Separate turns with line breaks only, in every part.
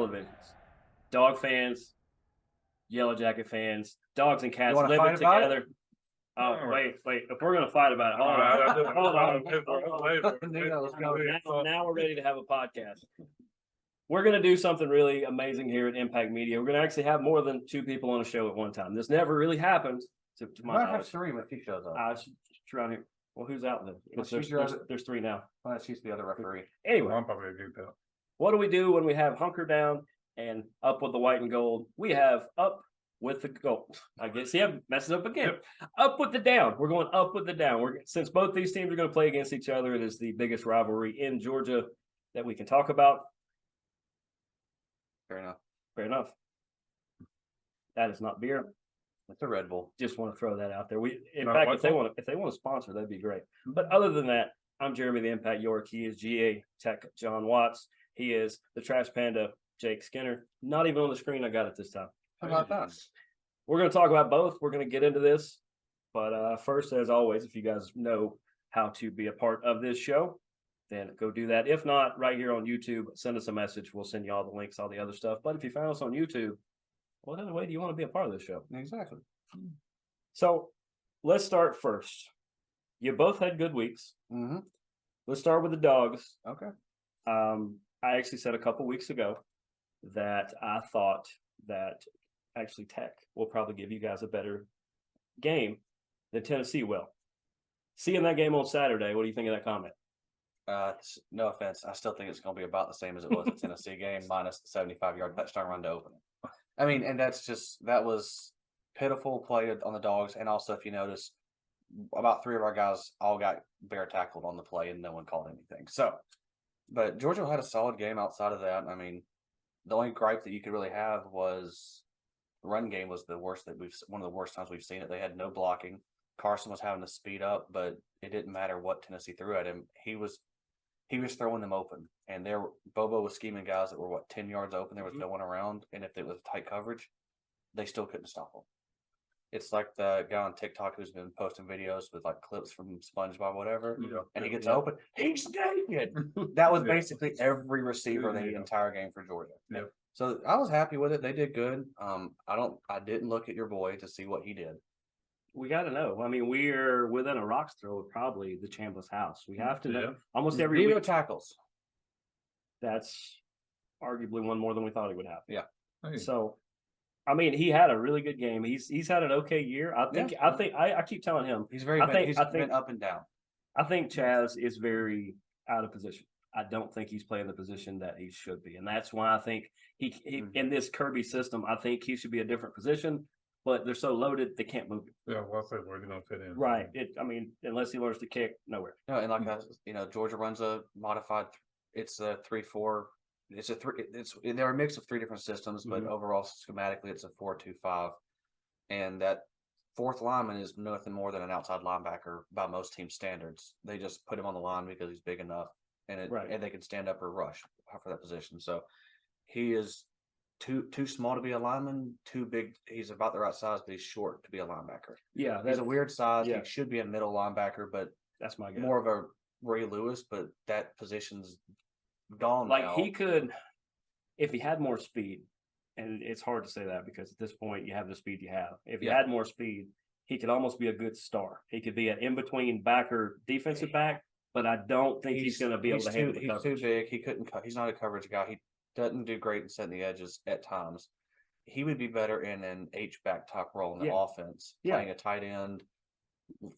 televisions. Dog fans, Yellow Jacket fans, dogs and cats
wanna
living
fight about
together. Oh, wait. If we're going to fight about it, hold on. Now we're ready to have a podcast. We're going to do something really amazing here at Impact Media. We're going to actually have more than 2 people on a show at one time. This never really happened to my
might
knowledge.
have 3 when she shows up.
Around here. Well, who's out then?
Well,
there's 3 now.
Well, she's the other referee.
Anyway,
I'm probably a good belt.
what do we do when we have hunker down and up with the white and gold? We have up with the gold. I guess he messes up again.
Yep.
Up with the down. We're going up with the down. Since both these teams are going to play against each other, it is the biggest rivalry in Georgia that we can talk about.
Fair enough.
Fair enough. That is not beer.
It's a Red Bull.
Just want to throw that out there. In
Not
fact,
White Bull?
if they want to sponsor, that'd be great. But other than that, I'm Jeremy the Impact York. He is GaTech Jon Watts. He is the Trash Panda Jake Skinner. Not even on the screen. I got it this time.
How about that?
We're going to talk about both. We're going to get into this. But first, as always, if you guys know how to be a part of this show, then go do that. If not, right here on YouTube, send us a message. We'll send you all the links, all the other stuff. But if you found us on YouTube, what other way do you want to be a part of this show?
Exactly.
So let's start first. You both had good weeks.
Mm-hmm.
Let's start with the dogs.
Okay.
I actually said a couple weeks ago that I thought that actually Tech will probably give you guys a better game than Tennessee will. Seeing that game on Saturday, what do you think of that comment?
No offense. I still think it's going to be about the same as it was at Tennessee game, minus the 75-yard touchdown run to open it. I mean, and that was pitiful play on the dogs. And also, if you notice, about 3 of our guys all got bare tackled on the play and no one called anything. So, but Georgia had a solid game outside of that. I mean, the only gripe that you could really have was the run game was one of the worst times we've seen it. They had no blocking. Carson was having to speed up, but it didn't matter what Tennessee threw at him. He was throwing them open, and Bobo was scheming guys that were 10 yards open. There was no one around, and if it was tight coverage, they still couldn't stop them. It's like the guy on TikTok who's been posting videos with like clips from SpongeBob, whatever, and he gets open. He's naked. That was basically every receiver the entire game for Georgia.
Yep.
So I was happy with it. They did good. I didn't look at your boy to see what he did.
We got to know. I mean, we're within a rock's throw of probably the Chambliss house. We have to know.
Yeah.
Almost every
Zero
week.
tackles.
That's arguably one more than we thought he would have.
Yeah.
Hey.
So, I mean, he had a really good game. He's had an okay year. I keep telling him
He's
been
up and down.
I think Chaz is very out of position. I don't think he's playing the position that he should be, and that's why I think he in this Kirby system, I think he should be a different position. But they're so loaded, they can't move him.
Yeah, well, I said where are going to fit in?
Right. Unless he learns to kick, nowhere.
No, and like Georgia runs a modified. It's a 3-4. They're a mix of 3 different systems, but overall schematically it's a 4-2-5, and that fourth lineman is nothing more than an outside linebacker by most team standards. They just put him on the line because he's big enough, and they can stand up or rush for that position. So he is too small to be a lineman, too big. He's about the right size, but he's short to be a linebacker.
Yeah,
he's a weird size.
Yeah.
He should be a middle linebacker, but
that's my guess.
More of a Ray Lewis, but that position's gone.
Like
now.
He could, if he had more speed, and it's hard to say that because at this point you have the speed you have. If he had more speed, he could almost be a good star. He could be an in-between backer, defensive back, but I don't think he's going to be able to handle the coverage.
He's too big. He couldn't. He's not a coverage guy. He doesn't do great in setting the edges at times. He would be better in an H-back type role in the offense, playing a tight end,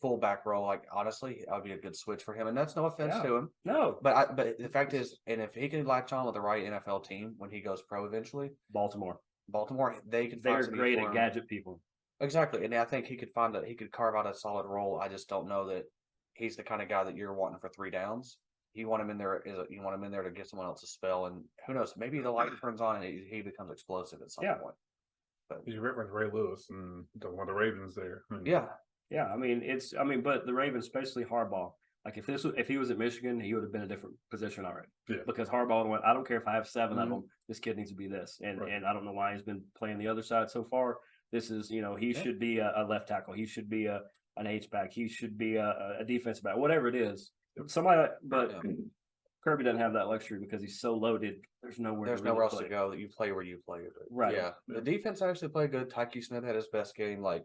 fullback role. Like honestly, I'd be a good switch for him, and that's no offense to him.
No,
but the fact is, and if he can latch on with the right NFL team when he goes pro eventually,
Baltimore,
they're
great at gadget people.
Exactly, and I think he could carve out a solid role. I just don't know that he's the kind of guy that you're wanting for 3 downs. You want him in there to get someone else a spell, and who knows? Maybe the light turns on and he becomes explosive at some point. But
you reference Ray Lewis and talking about the Ravens there.
Yeah. I mean, but the Ravens, especially Harbaugh. Like if he was at Michigan, he would have been a different position already. Yeah. Because Harbaugh went, I don't care if I have 7 of them. This kid needs to be this, and I don't know why he's been playing the other side so far. This is he should be a left tackle. He should be an H back. He should be a defensive back. Whatever it is. Kirby doesn't have that luxury because he's so loaded. There's nowhere.
There's
to really
nowhere else
play.
to go. That you play where you play. But
Right.
Yeah. The defense actually played good. Tyke Smith had his best game. Like,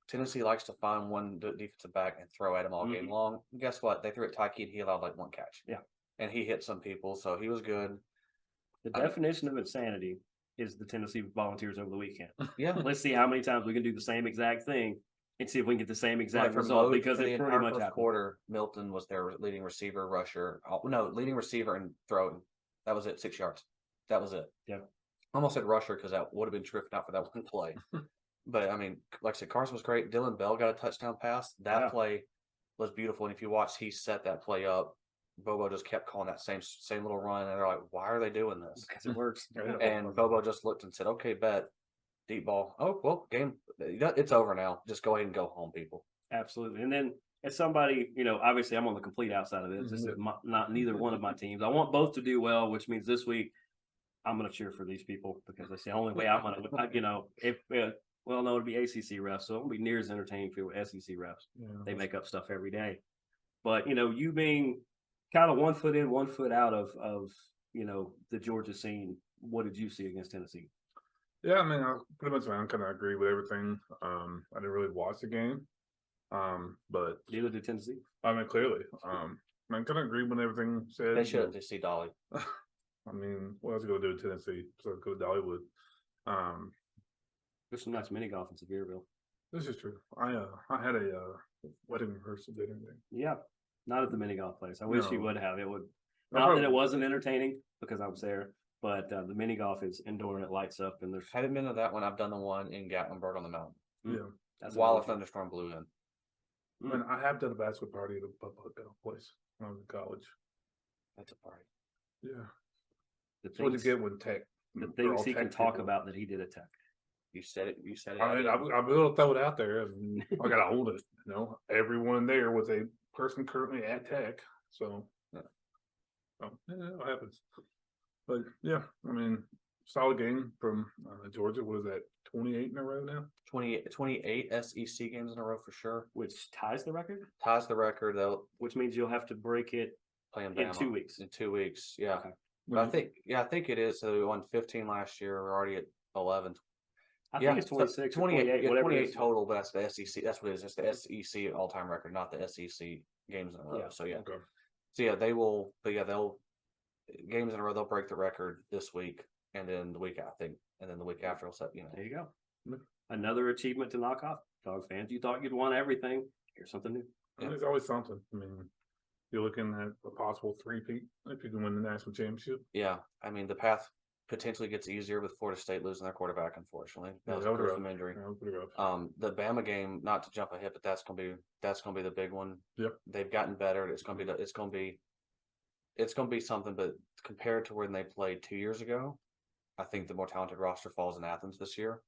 Tennessee likes to find one defensive back and throw at him all game long. And guess what? They threw at Tyke and he allowed like one catch.
Yeah.
And he hit some people, so he was good.
The definition of insanity is the Tennessee Volunteers over the weekend.
Yeah.
Let's see how many times we can do the same exact thing and see if we can get the same exact
Like, for
result
most-
because
for
it
the
pretty
entire
much
first
happened.
quarter, Milton was their leading receiver, rusher. Oh, no, leading receiver and throwing. That was it, 6 yards. That was it.
Yeah.
I almost said rusher because that would have been terrific out for that one play. But I mean, like I said, Carson was great. Dylan Bell got a touchdown pass. That play was beautiful. And if you watch, he set that play up. Bobo just kept calling that same little run, and they're like, "Why are they doing this?"
Because it works.
And Bobo just looked and said, "Okay, bet, deep ball. Oh well, game. It's over now. Just go ahead and go home, people."
Absolutely. And then as somebody, obviously I'm on the complete outside of this. This is not neither one of my teams. I want both to do well, which means this week I'm going to cheer for these people because that's the only way I'm going to, if, well, no, it'd be ACC refs. So it won't be near as entertaining for SEC refs.
Yeah,
They make up stuff every day. But, you being kind of 1 foot in, 1 foot out of the Georgia scene, what did you see against Tennessee?
Yeah, I mean, I pretty much kind of agree with everything. I didn't really watch the game, but
Neither did Tennessee.
I mean, clearly, I kind of agree with everything said.
They should have see Dolly.
I mean, what else going to do with Tennessee? So go to Dollywood.
There's some nice mini golf in Sevierville.
This is true. I had a wedding rehearsal dinner there.
Yeah, not at the mini golf place. I wish you
No.
would have. It would
I
not that
probably-
it wasn't entertaining because I was there, but the mini golf is indoor and it lights up and there's
Haven't been to that one. I've done the one in Gatlinburg on the mountain.
Yeah,
that's
While a
another-
thunderstorm blew in.
I mean, I have done a basketball party at a public place when I was in college.
That's a party.
Yeah,
the
that's what you
things,
get with tech.
the
They're all
things he can
tech
talk
people.
about that he did at Tech.
You said it. You said it.
I mean, I'm going to throw it out there. And I got to hold it. Everyone there was a person currently at Tech. So,
Yeah.
It happens. But yeah, I mean, solid game from Georgia. Was that 28 in a row now?
28 SEC games in a row for sure.
Which ties the record,
Ties the record. They'll
which means you'll have to break it.
play in
In
Bama
2 weeks.
In 2 weeks, yeah.
Okay.
But I think it is. So we won 15 last year. We're already at 11.
I
Yeah,
think it's
so
26 or
28,
28,
yeah,
whatever it
28
is.
total, but that's the SEC. That's what it is. It's the SEC all-time record, not the SEC games in a row.
Yeah.
So yeah.
Okay.
So yeah, they will. But yeah, they'll games in a row. They'll break the record this week, and then the week I think, and then the week after will set.
There you go. Another achievement to knock off, Dogs fans. You thought you'd won everything. Here's something new.
And there's always something. I mean, you're looking at a possible three-peat if you can win the national championship.
Yeah, I mean the path potentially gets easier with Florida State losing their quarterback. Unfortunately,
Yeah,
that was
that was
a gruesome
rough.
injury.
Yeah, it was pretty rough.
The Bama game, not to jump ahead, but that's gonna be the big one.
Yep.
They've gotten better. It's gonna be something. But compared to when they played 2 years ago, I think the more talented roster falls in Athens this year.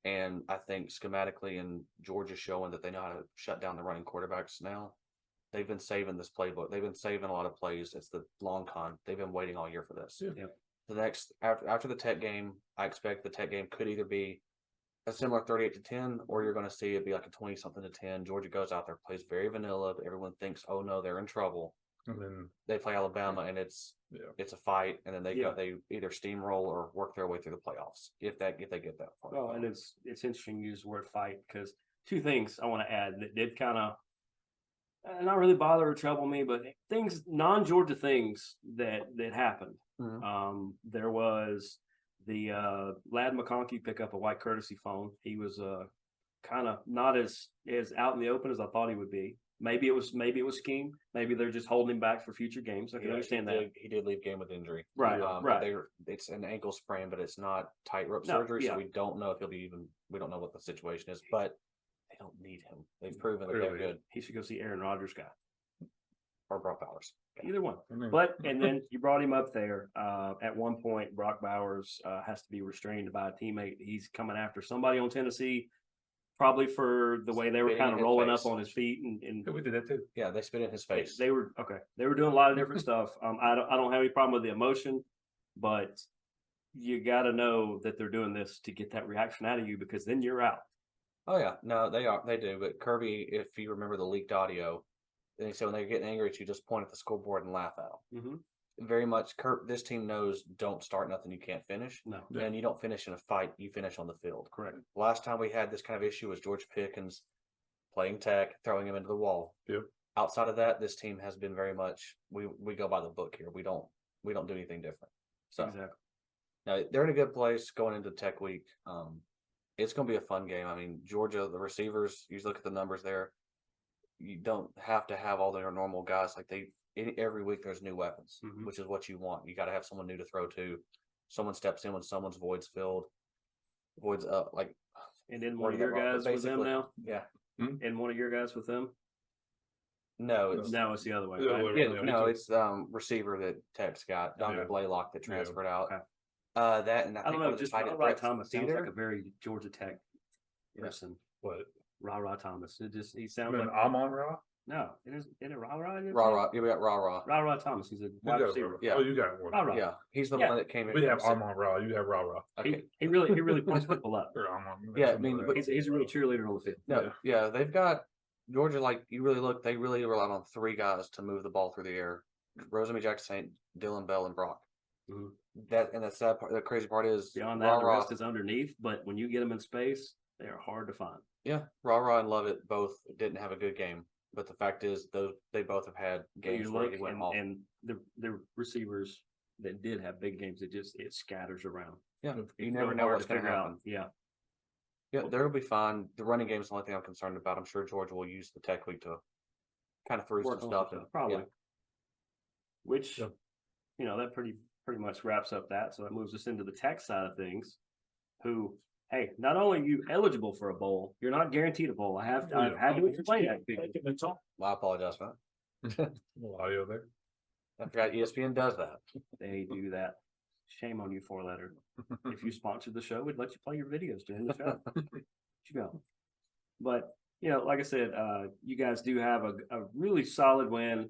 And I think schematically, and Georgia's showing that they know how to shut down the running quarterbacks now. They've been saving this playbook. They've been saving a lot of plays. It's the long con. They've been waiting all year for this.
Yeah.
Yep.
The next after the Tech game, I expect the Tech game could either be a similar 38-10, or you're going to see it be like a 20-something to 10. Georgia goes out there, plays very vanilla. Everyone thinks, oh no, they're in trouble.
And then,
They play Alabama, and it's a fight, and then they either steamroll or work their way through the playoffs if they get that far.
Well, and it's interesting you use the word fight because two things I want to add that did kind of not really bother or trouble me, but things non-Georgia things that happened.
Mhm.
There was the Lad McConkey pick up a white courtesy phone. He was kind of not as out in the open as I thought he would be. Maybe it was scheme. Maybe they're just holding him back for future games. I can understand that.
He did leave game with injury.
Right, right.
It's an ankle sprain, but it's not tightrope
No,
surgery,
yeah.
so we don't know if he'll be even. We don't know what the situation is, but they don't need him. They've proven that they're
Clearly.
good.
He should go see Aaron Rodgers guy.
Or Brock Bowers.
Either one.
I mean,
But and then you brought him up there. At one point, Brock Bowers has to be restrained by a teammate. He's coming after somebody on Tennessee, probably for the way they were
Spitting
kind
in
of
his
rolling
face.
up on his feet and
yeah, we did that too.
Yeah, they spit in his face.
they were okay. They were doing a lot of different stuff. I don't have any problem with the emotion, but you got to know that they're doing this to get that reaction out of you because then you're out.
Oh yeah, no, they do. But Kirby, if you remember the leaked audio, And so when they're getting angry at you, just point at the scoreboard and laugh at them.
Mm-hmm.
Very much, this team knows don't start nothing you can't finish.
No.
Yeah.
And you don't finish in a fight, you finish on the field.
Correct.
Last time we had this kind of issue was George Pickens playing tech, throwing him into the wall.
Yep.
Outside of that, this team has been very much we go by the book here. We don't do anything different. So
Exactly.
now they're in a good place going into Tech Week. It's going to be a fun game. I mean, Georgia, the receivers, you look at the numbers there. You don't have to have all their normal guys. Like every week there's new weapons,
Mhm.
which is what you want. You got to have someone new to throw to. Someone steps in when someone's void's filled. Void's up. Like,
And then one
worded
of
that
your
wrong, but
guys with them
basically-
now?
yeah.
And one of your guys with them?
No, it's
No, it's the other way.
The
right?
other way.
yeah, no, it's receiver that Tech's got. Dr.
Yeah.
Blaylock that transferred out.
Okay.
That and I
I
think
don't
one
know,
of the
just
tight end
Ra
Brett
Thomas sounds
Cedar.
like a very Georgia Tech person.
What?
Ra Thomas. He
I
sounds
mean,
like
Amon Ra?
no. It is Ra.
Rah. Yeah, we got Rah.
Ra Thomas. He's a
You
wide
got
receiver.
Ra.
Yeah.
Oh, you got one.
Ra.
Yeah, he's the
Yeah.
one that came in.
We have
from-
Amon Ra. You have Ra Ra.
Okay.
He really points people up.
Or Amon.
Yeah, I
something
mean,
like
but
that.
He's a real cheerleader on the field.
No, yeah, they've got Georgia. Like you really look, they really relied on three guys to move the ball through the air: Rosamie Jackson, Dylan Bell, and Brock.
Mhm.
That and the sad part, the crazy part is
Beyond that, the rest is underneath. But when you get them in space, they are hard to find.
Yeah, Rah and Lovett both didn't have a good game, but the fact is, they both have had games
You
where
look
they went off.
and the receivers that did have big games, it scatters around.
Yeah,
It's
you never
so
know
hard
what's
to
going to
figure out.
happen.
Yeah.
Yeah, they'll be fine. The running game is the only thing I'm concerned about. I'm sure Georgia will use the Tech Week to kind of throw some
Work on
stuff.
some
And,
probably.
yeah.
Which
Yep.
that pretty much wraps up that. So that moves us into the tech side of things. Who, hey, not only are you eligible for a bowl, you're not guaranteed a bowl. I've had to explain that to people.
Well, I apologize for that.
A little audio there.
I forgot ESPN does that.
They do that. Shame on you, 4-letter. If you sponsored the show, we'd let you play your videos during the show. You go. But like I said, you guys do have a really solid win.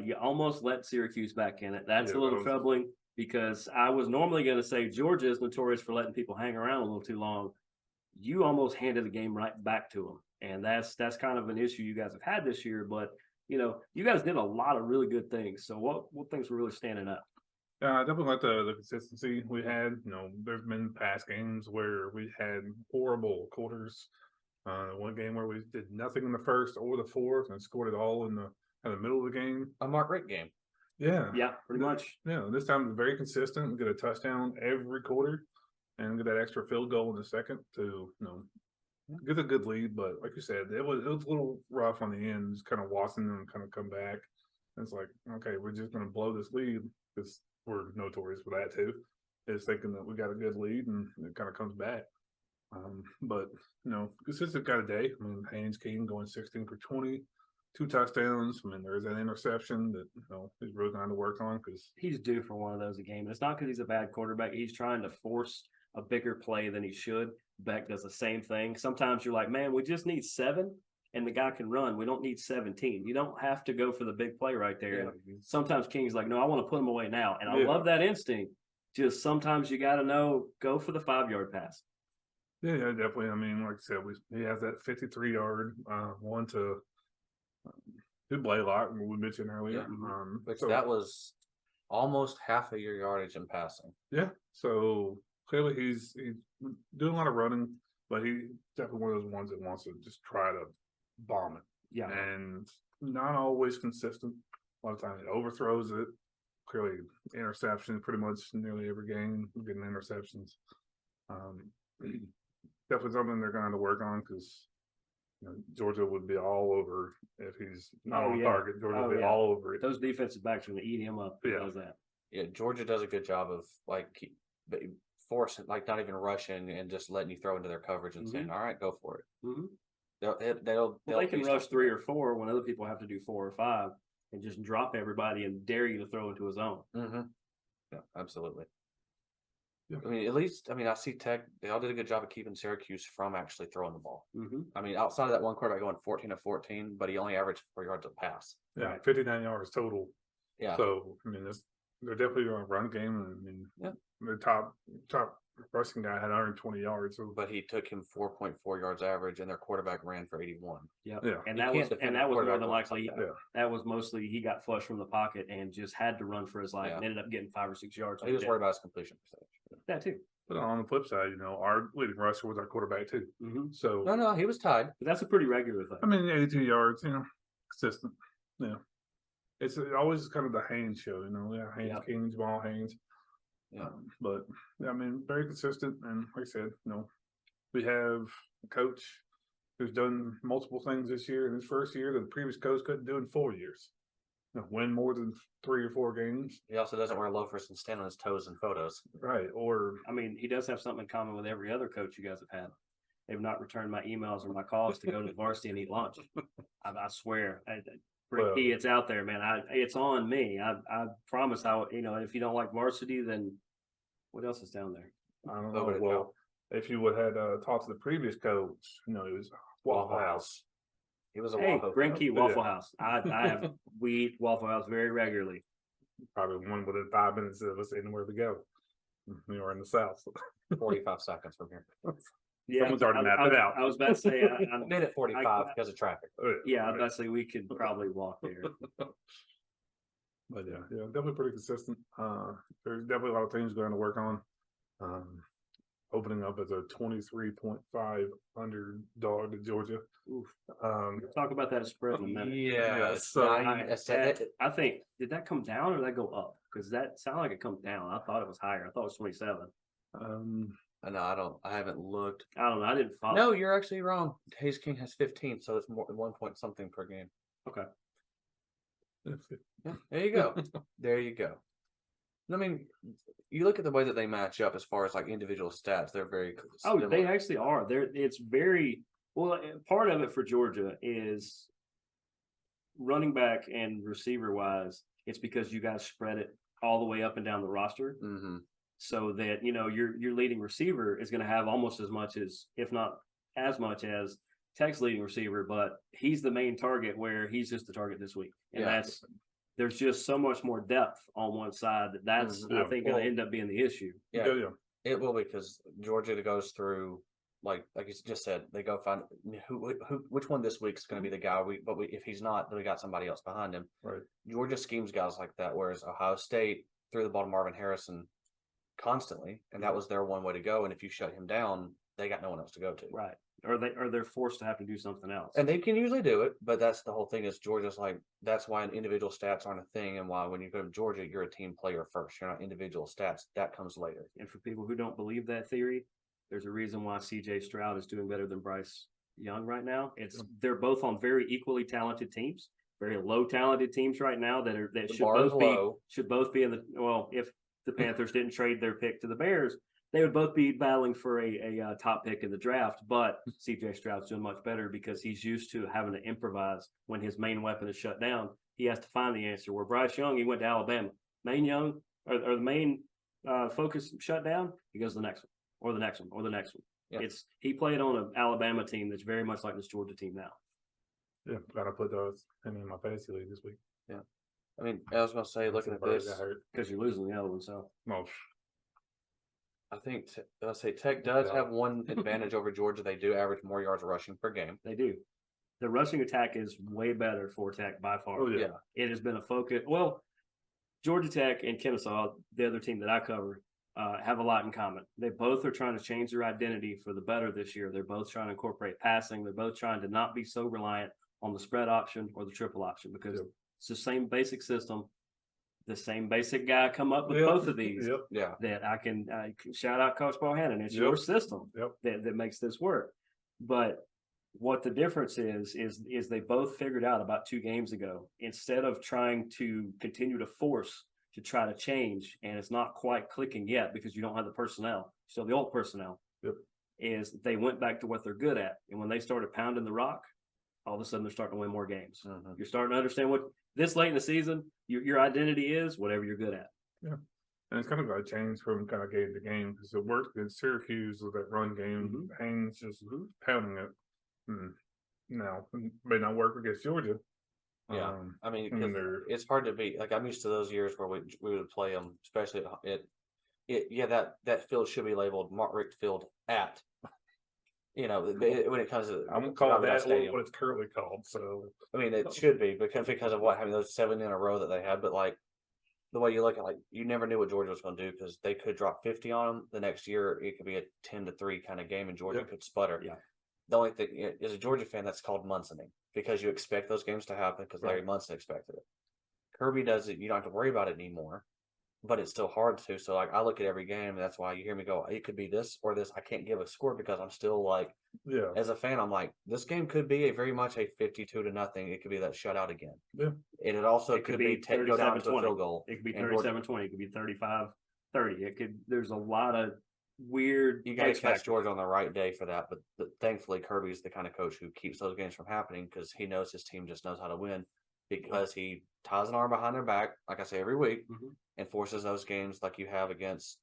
You almost let Syracuse back in it. That's a
Yeah,
little
that was-
troubling because I was normally going to say Georgia is notorious for letting people hang around a little too long. You almost handed the game right back to them, and that's kind of an issue you guys have had this year. But you guys did a lot of really good things. So what things were really standing up?
Yeah, I definitely like the consistency we had. There's been past games where we had horrible quarters. One game where we did nothing in the first or the fourth and scored it all in the middle of the game.
A Mark Richt game.
Yeah.
Yeah, pretty much.
Yeah, this time it's very consistent. We get a touchdown every quarter and get that extra field goal in the second to, get a good lead. But like you said, it was a little rough on the end, just kind of watching them kind of come back. And it's like, okay, we're just going to blow this lead because we're notorious for that too. Is thinking that we got a good lead and it kind of comes back. But consistent kind of day. I mean, Haynes King going 16 for 20, 2 touchdowns. I mean, there's an interception that he's really going to work on because
He's due for one of those a game. And it's not because he's a bad quarterback. He's trying to force a bigger play than he should. Beck does the same thing. Sometimes you're like, man, we just need 7 and the guy can run. We don't need 17. You don't have to go for the big play right there.
Yeah.
Sometimes King's like, no, I want to put him away now. And I
Yeah.
love that instinct. Just sometimes you got to go for the 5-yard pass.
yeah, definitely. I mean, like I said, he has that 53-yard one to Blaylock, we mentioned earlier.
Yeah. Which
So-
that was almost half of your yardage in passing.
Yeah, so clearly he's doing a lot of running, but he's definitely one of those ones that wants to just try to bomb it,
Yeah.
and not always consistent. A lot of times he overthrows it. Clearly, interceptions pretty much nearly every game, getting interceptions. Definitely something they're going to have to work on because Georgia would be all over if he's not
Oh,
on
yeah.
target. Georgia
Oh,
would be
yeah.
all over it.
Those defensive backs are going to eat him up.
Yeah.
Does that.
Yeah, Georgia does a good job of forcing, like not even rushing and just letting you throw into their coverage and saying, "All right, go for it."
Mm-hmm.
They'll
Well, they can
be
rush
stuff
3
there.
or 4 when other people have to do 4 or 5 and just drop everybody and dare you to throw into a zone.
Mm-hmm. Yeah, absolutely.
Yeah.
I mean, at least I see Tech. They all did a good job of keeping Syracuse from actually throwing the ball.
Mm-hmm.
I mean, outside of that one quarterback going 14 of 14, but he only averaged 4 yards a pass.
Yeah,
Right.
59 yards total.
Yeah.
So I mean, they're definitely going to run game. And I mean,
Yeah.
the top rushing guy had 120 yards. So,
But he took him 4.4 yards average, and their quarterback ran for 81.
Yep.
Yeah.
And
You
that
can't
was
defend a
more
quarterback
than
like
likely
that.
Yeah.
that was mostly he got flushed from the pocket and just had to run for his life
Yeah.
and ended up getting 5 or 6 yards.
He was worried about his completion percentage.
that too.
but on the flip side, our leading rusher was our quarterback too.
Mm-hmm.
So
No, he was tied.
But that's a pretty regular thing.
I mean, 82 yards, consistent. Yeah. It's always kind of the Haynes show, Haynes,
Yep.
King, Jamal Haynes.
Yeah.
But I mean, very consistent. And like I said, we have a coach who's done multiple things this year in his first year that the previous coach couldn't do in 4 years. Win more than 3 or 4 games.
He also doesn't wear loafers and stand on his toes in photos.
Right. Or,
I mean, he does have something in common with every other coach you guys have had. They've not returned my emails or my calls to go to the varsity and eat lunch. I swear.
Well-
Ricky, it's out there, man. It's on me. I promise if you don't like varsity, then what else is down there?
I don't
Nobody
know. Well, if you would have talked to the previous coach, it was Waffle House.
He was a
Hey,
Waffle.
Green Key
Yeah.
Waffle House. We eat Waffle House very regularly.
Probably one within 5 minutes of us anywhere to go. We were in the South.
45 seconds from here.
Yeah,
Someone's already mapped it out.
I was about to say,
Minute 45 because of traffic.
yeah, I was about to say we could probably walk there.
But yeah, definitely pretty consistent. There's definitely a lot of things going to work on. Opening up as a 23.5 underdog to Georgia.
Oof.
Um,
Talk about that spread in a minute.
Yeah.
so
I think did that come down or did that go up? Because that sounded like it come down. I thought it was higher. I thought it was 27.
I haven't looked.
I don't know. I didn't follow.
No, you're actually wrong. Hayes King has 15, so it's more than 1 point something per game.
Okay.
Yeah, there you go. There you go. I mean, you look at the way that they match up as far as like individual stats, they're very
Oh,
similar.
they actually are. It's very well. Part of it for Georgia is running back and receiver wise. It's because you guys spread it all the way up and down the roster, so that your leading receiver is going to have almost as much as, if not as much as, Tech's leading receiver, but he's the main target where he's just the target this week, and there's just so much more depth on one side that's I think going to end up being the issue.
Yeah, it will, because Georgia goes through like you just said, they go find which one this week is going to be the guy. If he's not, then we got somebody else behind him.
Right.
Georgia schemes guys like that, whereas Ohio State threw the ball to Marvin Harrison constantly, and that was their one way to go. And if you shut him down, they got no one else to go to.
Right. Or they're forced to have to do something else.
And they can usually do it, but that's the whole thing. Is Georgia's like, that's why individual stats aren't a thing, and why when you go to Georgia, you're a team player first. You're not individual stats. That comes later.
And for people who don't believe that theory, there's a reason why CJ Stroud is doing better than Bryce Young right now. They're both on very equally talented teams, very low talented teams right now that should both be in the, well, if the Panthers didn't trade their pick to the Bears, they would both be battling for a top pick in the draft. But CJ Stroud's doing much better because he's used to having to improvise when his main weapon is shut down. He has to find the answer. Where Bryce Young, he went to Alabama. Main Young or the main focus shut down, he goes to the next one. Or the next one, or the next one. Yeah. He played on an Alabama team that's very much like this Georgia team now.
Yeah, gotta put those in my fantasy league this week.
Yeah, I mean, I was gonna say, looking at this,
because you're losing the other one. So,
well,
I think I'll say Tech does have one advantage over Georgia. They do average more yards rushing per game.
They do. The rushing attack is way better for Tech by far.
Oh yeah.
It has been a focus. Well, Georgia Tech and Kennesaw, the other team that I cover, have a lot in common. They both are trying to change their identity for the better this year. They're both trying to incorporate passing. They're both trying to not be so reliant on the spread option or the triple option, because it's the same basic system. The same basic guy come up with both of these. That I can shout out Coach Bohannon. It's your system that makes this work. But what the difference is they both figured out about 2 games ago, instead of trying to continue to force to try to change, and it's not quite clicking yet because you don't have the personnel, still the old personnel, is they went back to what they're good at. And when they started pounding the rock, all of a sudden they're starting to win more games. You're starting to understand what this late in the season, your identity is whatever you're good at. Yeah.
And it's kind of got to change from kind of game to game, because it worked in Syracuse with that run game. Haynes just pounding it. Now, it may not work against Georgia.
Yeah, I mean, it's hard to beat. Like, I'm used to those years where we would play them, especially that field should be labeled Mark Richt Field at. When it comes to
I'm gonna call
Garbage
that
Stadium.
what it's currently called. So
I mean, it should be because of what having those 7 in a row that they had. But like the way you look at, like, you never knew what Georgia was going to do because they could drop 50 on them the next year. It could be a 10-3 kind of game, and Georgia could sputter.
Yeah.
The only thing is, a Georgia fan, that's called Munsoning because you expect those games to happen because Larry Munson expected it. Kirby does it. You don't have to worry about it anymore. But it's still hard to. So, like, I look at every game, and that's why you hear me go, it could be this or this. I can't give a score because I'm still like, as a fan, I'm like, this game could be very much a 52-0. It could be that shutout again.
Yeah.
And it also could be go down to a field goal.
It could be 37-20. It could be 35-30. There's a lot of weird.
You got to catch Georgia on the right day for that. But thankfully, Kirby's the kind of coach who keeps those games from happening because he knows his team just knows how to win because he ties an arm behind their back, like I say every week, and forces those games like you have against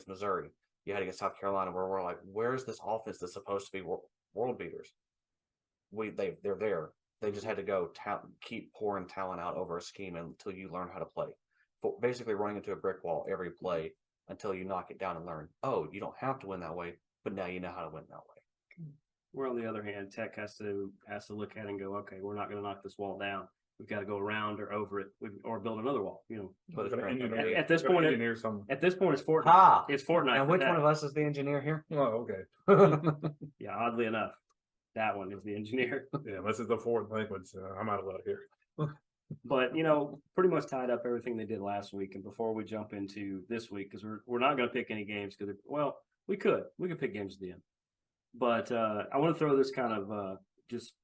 Missouri, you had against South Carolina, where we're like, where's this offense that's supposed to be world beaters? They're there. They just had to go keep pouring talent out over a scheme until you learn how to play. Basically running into a brick wall every play until you knock it down and learn, you don't have to win that way, but now you know how to win that way.
Where on the other hand, Tech has to look at it and go, okay, we're not going to knock this wall down. We've got to go around or over it, or build another wall.
But
at this point, it's Fortnite. It's Fortnite.
And which one of us is the engineer here?
Oh, okay.
Yeah, oddly enough, that one is the engineer.
Yeah, this is the fourth language. I'm out of luck here.
But pretty much tied up everything they did last week. And before we jump into this week, because we're not going to pick any games, because we could pick games at the end. But I want to throw this kind of just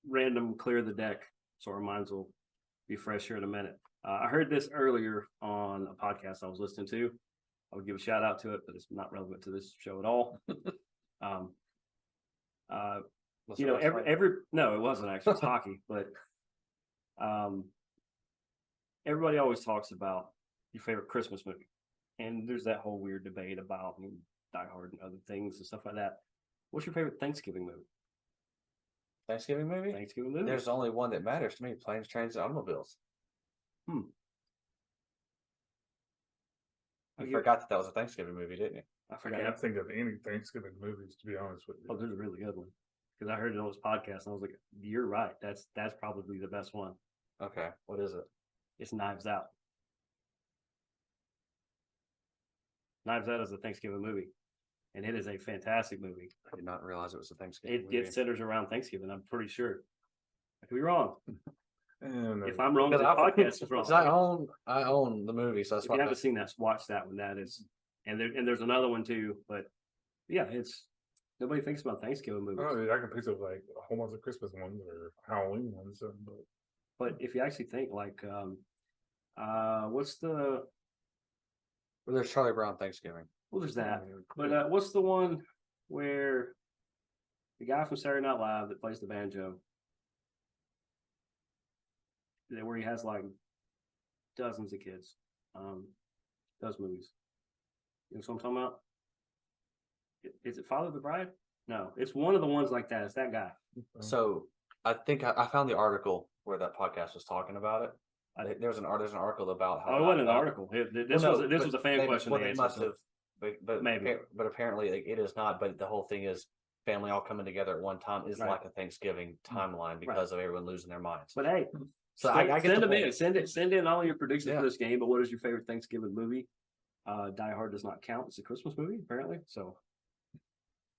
random clear the deck, so our minds will be fresh here in a minute. I heard this earlier on a podcast I was listening to. I would give a shout out to it, but it's not relevant to this show at all. No, it wasn't actually. It's hockey, but everybody always talks about your favorite Christmas movie, and there's that whole weird debate about Die Hard and other things and stuff like that. What's your favorite Thanksgiving movie?
Thanksgiving movie? There's only one that matters to me: Planes, Trains, and Automobiles. You forgot that was a Thanksgiving movie, didn't you?
I can't think of any Thanksgiving movies, to be honest with you.
Oh, there's a really good one because I heard it on this podcast and I was like, "You're right. That's probably the best one."
Okay, what is it?
It's Knives Out. Knives Out is a Thanksgiving movie, and it is a fantastic movie.
I did not realize it was a Thanksgiving movie.
It centers around Thanksgiving. I'm pretty sure. I could be wrong.
And
if I'm wrong, the podcast is
wrong. I own the movie, so that's
if you haven't seen that, watch that one. That is, and there's another one too. But yeah, it's nobody thinks about Thanksgiving movies.
Oh, yeah, I can picture like a whole bunch of Christmas ones or Halloween ones.
But if you actually think like, what's the?
Well, there's Charlie Brown Thanksgiving.
Well, there's that. But what's the one where the guy from Saturday Night Live that plays the banjo? Where he has like dozens of kids. Those movies. You know what I'm talking about? Is it Father of the Bride? No, it's one of the ones like that. It's that guy.
So I think I found the article where that podcast was talking about it. There's an article about how.
Oh, it wasn't an article. This was a fan question.
Well, they must have, but maybe. But apparently it is not. But the whole thing is family all coming together at one time is like a Thanksgiving timeline because of everyone losing their minds.
But hey. So I send them in. Send in all your predictions for this game. But what is your favorite Thanksgiving movie? Die Hard does not count. It's a Christmas movie, apparently. So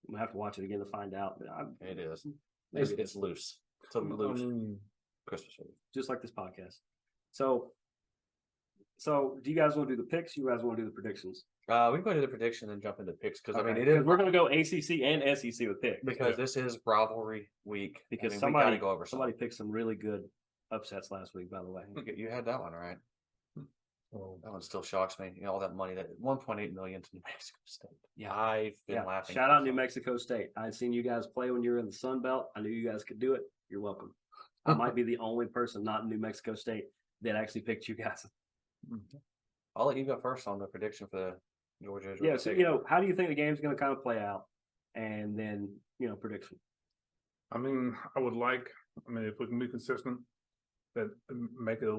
I'm gonna have to watch it again to find out.
It is. It's loose. It's a loose Christmas movie,
just like this podcast. So do you guys want to do the picks? You guys want to do the predictions?
We can go to the prediction and jump into picks because I mean
we're going to go ACC and SEC with picks
because this is rivalry week.
Because
we got to go over
somebody picked some really good upsets last week, by the way.
You had that one right. Well, that one still shocks me. All that money, that $1.8 million to New Mexico State.
Yeah,
I've been laughing.
Shout out New Mexico State. I'd seen you guys play when you were in the Sun Belt. I knew you guys could do it. You're welcome. I might be the only person not in New Mexico State that actually picked you guys.
I'll let you go first on the prediction for the Georgia.
Yeah, so how do you think the game's going to kind of play out, and then prediction.
I mean, if we can be consistent, that make it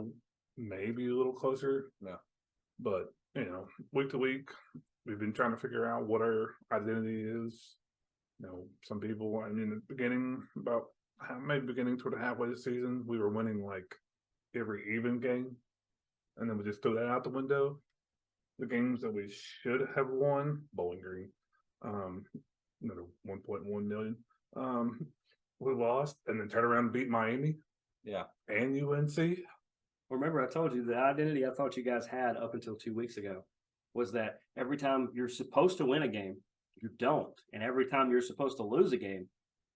maybe a little closer.
Yeah.
But week to week, we've been trying to figure out what our identity is. Some people, I mean, beginning toward the halfway of the season, we were winning like every even game, and then we just threw that out the window. The games that we should have won, Bowling Green, another 1.1 million, we lost, and then turned around and beat Miami.
Yeah,
and UNC.
Remember, I told you the identity I thought you guys had up until 2 weeks ago was that every time you're supposed to win a game, you don't. And every time you're supposed to lose a game,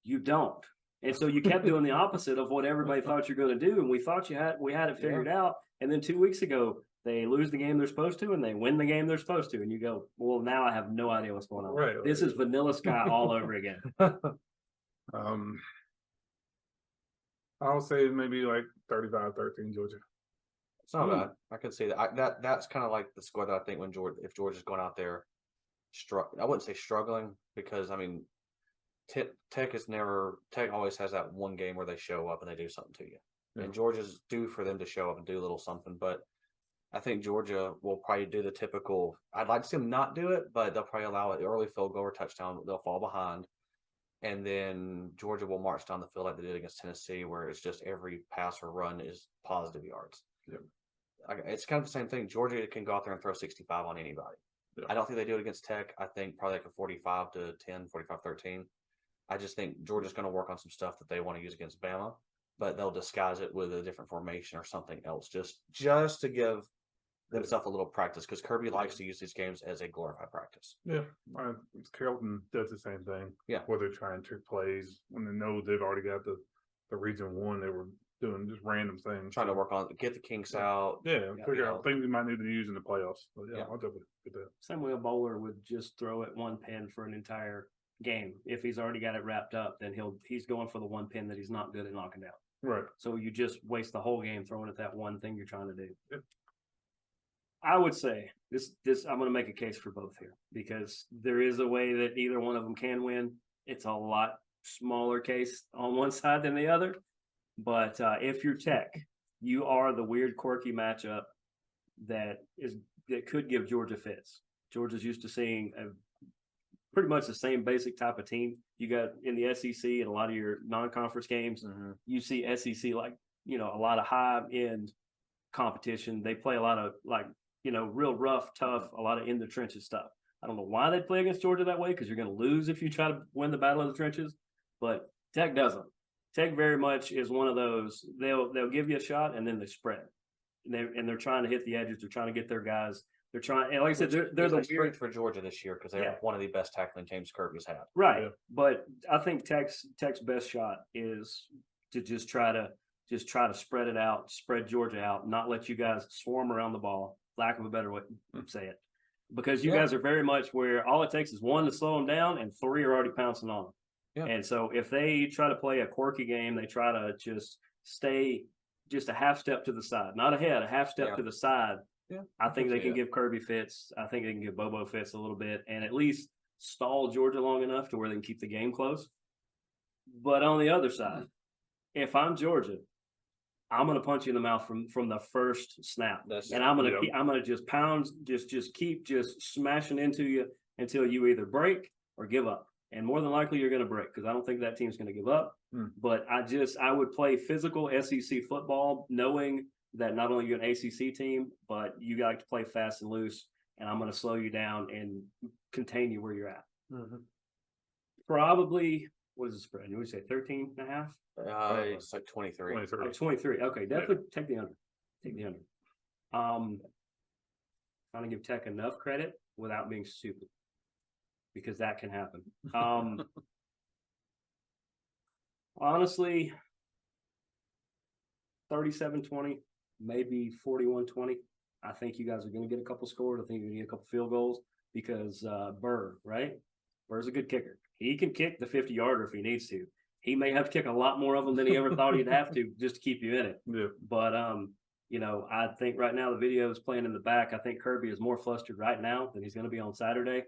you don't. And so you kept doing the opposite of what everybody thought you're going to do. And we thought we had it figured out. And then 2 weeks ago, they lose the game they're supposed to and they win the game they're supposed to. And you go, well, now I have no idea what's going on.
Right.
This is Vanilla Sky all over again.
I'll say maybe like 35-13 Georgia.
it's not bad. I could see that. That's kind of like the score that I think if Georgia's going out there, I wouldn't say struggling because I mean, Tech always has that one game where they show up and they do something to you, and Georgia's due for them to show up and do a little something. But I think Georgia will probably do the typical. I'd like to see them not do it, but they'll probably allow it early field goal or touchdown. They'll fall behind. And then Georgia will march down the field like they did against Tennessee, where it's just every pass or run is positive yards.
Yep.
It's kind of the same thing. Georgia can go out there and throw 65 on anybody. Yep. I don't think they do it against Tech. I think probably like a 45-10, 45-13. I just think Georgia's going to work on some stuff that they want to use against Bama, but they'll disguise it with a different formation or something else just to give themselves a little practice because Kirby likes to use these games as a glorified practice.
Yeah, Carrollton does the same thing.
Yeah,
where they're trying trick plays when they know they've already got the region one. They were doing just random things,
trying to work on get the kinks out.
Yeah, figure out things we might need to use in the playoffs. But I'll definitely get that.
Same way a bowler would just throw it one pin for an entire game. If he's already got it wrapped up, then he's going for the one pin that he's not good at knocking down.
Right.
So you just waste the whole game throwing at that one thing you're trying to do.
Yep.
I would say this I'm going to make a case for both here because there is a way that either one of them can win. It's a lot smaller case on one side than the other. But if you're Tech, you are the weird, quirky matchup that could give Georgia fits. Georgia's used to seeing pretty much the same basic type of team you got in the SEC and a lot of your non-conference games. Mm-hmm. You see SEC like a lot of high-end competition. They play a lot of real rough, tough, a lot of in the trenches stuff. I don't know why they play against Georgia that way because you're going to lose if you try to win the battle of the trenches. But Tech doesn't. Tech very much is one of those. They'll give you a shot and then they spread, and they're trying to hit the edges. They're trying to get their guys. They're trying, and like I said, they're the
strength for Georgia this year because they're one of the best tackling teams Kirby's had.
Right, yeah. But I think Tech's best shot is to just try to spread it out, spread Georgia out, not let you guys swarm around the ball. Lack of a better way to say it, because you guys are very much where all it takes is one to slow them down, and three are already pouncing on them. Yeah. And so if they try to play a quirky game, they try to just stay just a half step to the side, not ahead, a half step to the side. Yeah, I think they can give Kirby fits. I think they can give Bobo fits a little bit and at least stall Georgia long enough to where they can keep the game close. But on the other side, if I'm Georgia, I'm going to punch you in the mouth from the first snap. I'm going to just pound, just keep smashing into you until you either break or give up. And more than likely you're going to break because I don't think that team's going to give up. But I would play physical SEC football knowing that not only you're an ACC team, but you got to play fast and loose, and I'm going to slow you down and contain you where you're at. Mm-hmm. Probably, what is the spread? You would say 13.5?
It's like 23.
23. Okay, definitely take the under. Take the under. Trying to give Tech enough credit without being stupid, because that can happen. Honestly, 37-20. Maybe 41-20. I think you guys are going to get a couple scores. I think you're going to get a couple field goals because Burr, right? Burr's a good kicker. He can kick the 50-yarder if he needs to. He may have to kick a lot more of them than he ever thought he'd have to just to keep you in it. Yeah. But, I think right now the video is playing in the back. I think Kirby is more flustered right now than he's going to be on Saturday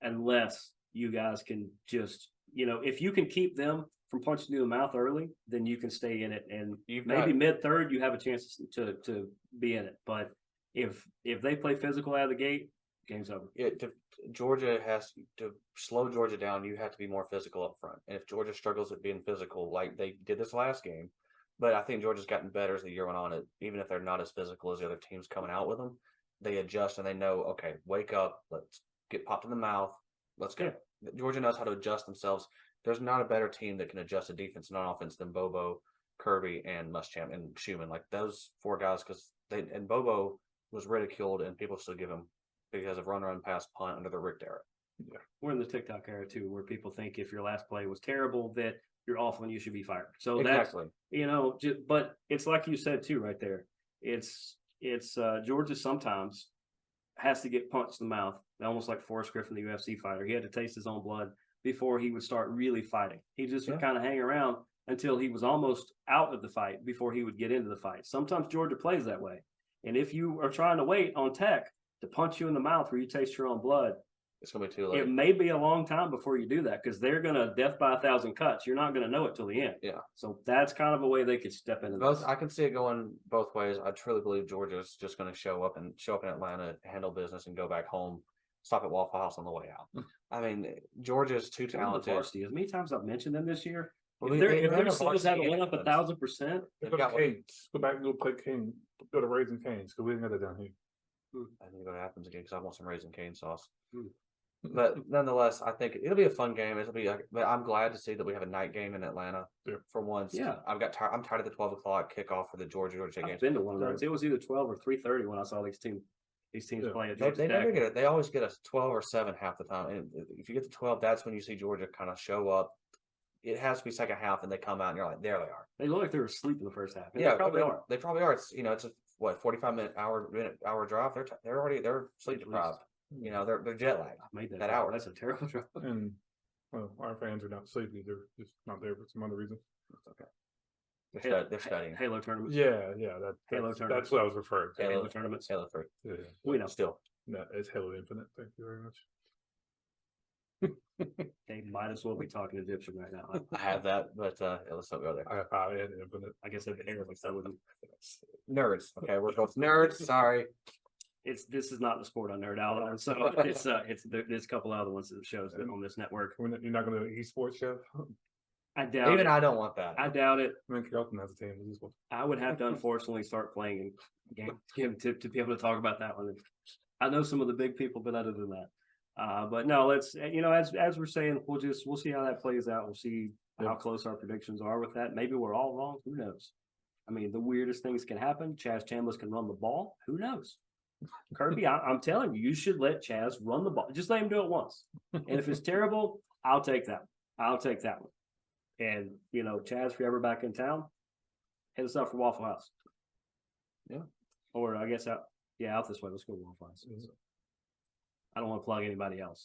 unless you guys can just, if you can keep them from punching you in the mouth early, then you can stay in it, and maybe mid-third you have a chance to be in it. But If they play physical out of the gate, game's over.
Georgia has to slow Georgia down. You have to be more physical up front. And if Georgia struggles at being physical, like they did this last game, but I think Georgia's gotten better as the year went on. Even if they're not as physical as the other teams coming out with them, they adjust and they know, okay, wake up, let's get popped in the mouth, let's go. Yeah. Georgia knows how to adjust themselves. There's not a better team that can adjust a defense and on offense than Bobo, Kirby, and Muschamp and Schumann. Like those four guys, because Bobo was ridiculed and people still give him because of run, pass, punt under the Rick era.
Yeah. We're in the TikTok era too, where people think if your last play was terrible, that you're awful and you should be fired. So exactly. That's, but it's like you said too, right there. It's Georgia sometimes has to get punched in the mouth, almost like Forrest Griffin, the UFC fighter. He had to taste his own blood before he would start really fighting. He just would kind of hang around until he was almost out of the fight before he would get into the fight. Sometimes Georgia plays that way. And if you are trying to wait on Tech to punch you in the mouth where you taste your own blood,
it's going to be too late.
It may be a long time before you do that because they're going to death by 1,000 cuts. You're not going to know it till the end.
Yeah.
So that's kind of a way they could step into this.
I can see it going both ways. I truly believe Georgia's just going to show up in Atlanta, handle business, and go back home. Stop at Waffle House on the way out. I mean, Georgia's too talented.
As many times I've mentioned them this year, if their Souls had went up 1,000%,
go to Canes. Go back and go play Canes. Go to Raising Canes because we didn't get that down here.
I think what happens again because I want some Raising Cane sauce. But nonetheless, I think it'll be a fun game. But I'm glad to see that we have a night game in Atlanta for once.
Yeah,
I'm tired of the 12 o'clock kickoff for the Georgia game.
I've been to one of those. It was either 12 or 3:30 when I saw these teams play at Georgia
They
Tech.
never get it. They always get a 12 or 7 half the time. And if you get to 12, that's when you see Georgia kind of show up. It has to be second half, and they come out, and you're like, there they are.
They look like they were asleep in the first half.
Yeah, they probably are. They probably are. It's it's a 45-minute hour drive. They're sleep deprived. They're jet lagged.
I made
that hour.
That's a terrible drive.
And our fans are not sleepy. They're just not there for some other reason.
That's okay. They're studying.
Halo tournaments.
Yeah. That's what I was referring to.
Halo tournaments.
Halo 3.
Yeah.
We know still.
No, it's Halo Infinite. Thank you very much.
They might as well be talking Egyptian right now.
I have that, but let's not go there.
I have 5 and Infinite.
I guess they'd be Arabic. That wouldn't.
Nerds. Okay, we're going nerds. Sorry.
This is not the sport I nerd out on, so there's a couple other ones that shows that on this network.
You're not going to do an esports show?
I doubt
Even
it.
I don't want that.
I doubt it.
I mean, Carlton has a team.
I would have to unfortunately start playing a game to be able to talk about that one. I know some of the big people, but other than that, but no, let's as we're saying, we'll see how that plays out. We'll see how close our predictions are with that. Maybe we're all wrong. Who knows? I mean, the weirdest things can happen. Chaz Chambliss can run the ball. Who knows? Kirby, I'm telling you, you should let Chaz run the ball. Just let him do it once. And if it's terrible, I'll take that one. And, Chaz, if you're ever back in town, hit us up for Waffle House.
Yeah.
Or I guess out this way. Let's go to Waffle House. I don't want to plug anybody else.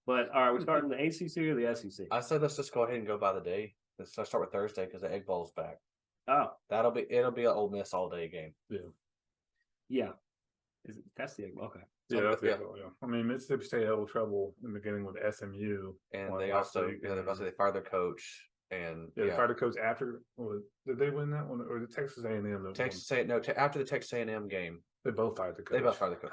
But all right, we're starting the ACC or the SEC?
I said let's just go ahead and go by the day. Let's start with Thursday because the Egg Bowl's back.
Oh.
It'll be an Ole Miss all day game.
Yeah. That's the Egg Bowl. Okay.
Yeah, that's the Egg Bowl, yeah. I mean, Mississippi State had a little trouble in the beginning with SMU.
And they also they fired their coach. And
they fired the coach after. Did they win that one, or the Texas A&M?
After the Texas A&M game,
they both fired the coach.
They both fired the coach.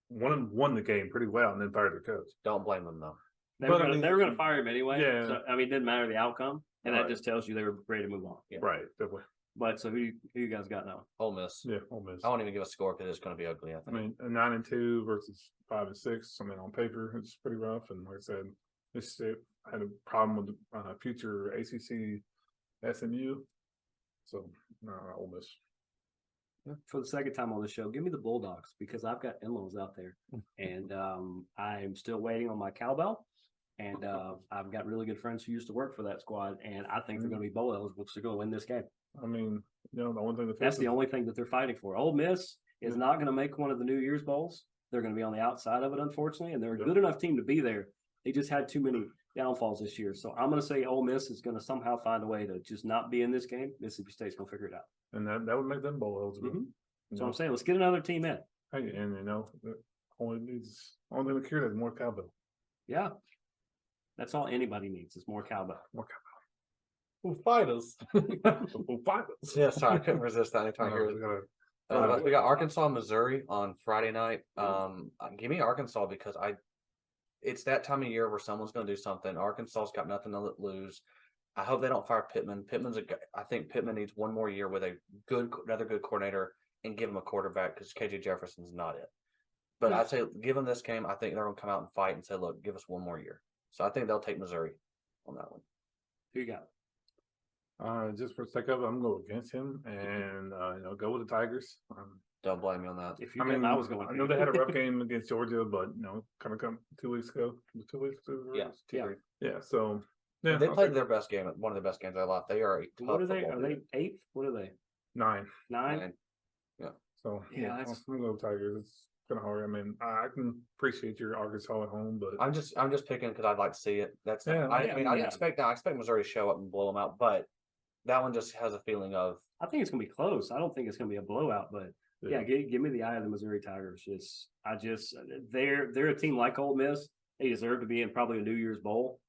One of them won the game pretty well, and then fired the coach.
Don't blame them though.
They were going to fire him anyway.
Yeah.
So, it didn't matter the outcome, and that just tells you they were ready to move on.
Yeah. Right. Definitely.
But so who you guys got now?
Ole Miss.
Yeah, Ole Miss.
I won't even give a score because it's going to be ugly. I think.
I mean, a 9-2 versus 5-6. I mean, on paper, it's pretty rough. And like I said, Mississippi had a problem with the future ACC SMU. So, no, Ole Miss.
For the second time on the show, give me the Bulldogs because I've got in-laws out there, and I'm still waiting on my cowbell. And I've got really good friends who used to work for that squad, and I think they're going to be bowl eligible to go win this game.
I mean, the only thing
that's the only thing that they're fighting for. Ole Miss is not going to make one of the New Year's bowls. They're going to be on the outside of it, unfortunately, and they're a good enough team to be there. They just had too many downfalls this year. So I'm going to say Ole Miss is going to somehow find a way to just not be in this game. Mississippi State's going to figure it out.
And that would make them bowl eligible.
Mm-hmm. So I'm saying let's get another team in.
Hey, and the only thing to cure that is more cowbell.
Yeah. That's all anybody needs is more cowbell.
More cowbell.
Who fight us?
Who fight us?
Yeah, sorry, I couldn't resist that anytime. We got Arkansas, and Missouri on Friday night. Give me Arkansas because it's that time of year where someone's going to do something. Arkansas's got nothing to lose. I hope they don't fire Pittman. I think Pittman needs one more year with another good coordinator and give him a quarterback because KJ Jefferson's not it. But I'd say give them this game. I think they're going to come out and fight and say, look, give us one more year. So I think they'll take Missouri on that one.
Who you got?
Just for the sake of it, I'm going to go against him and go with the Tigers.
Don't blame me on that.
If you didn't, I was going.
I know they had a rough game against Georgia, but kind of come 2 weeks ago. 2 weeks. Yeah. So
they played their best game. One of the best games of their life. They are a tough.
What are they? Are they 8th? What are they?
9.
9.
Yeah. So
yeah,
I'm going to go Tigers. It's kind of hard. I mean, I can appreciate your Arkansas at home, but
I'm just picking because I'd like to see it. That's
I
expect Missouri to show up and blow them out, but that one just has a feeling of.
I think it's going to be close. I don't think it's going to be a blowout, but give me the eye of the Missouri Tigers. They're a team like Ole Miss. They deserve to be in probably a New Year's Bowl,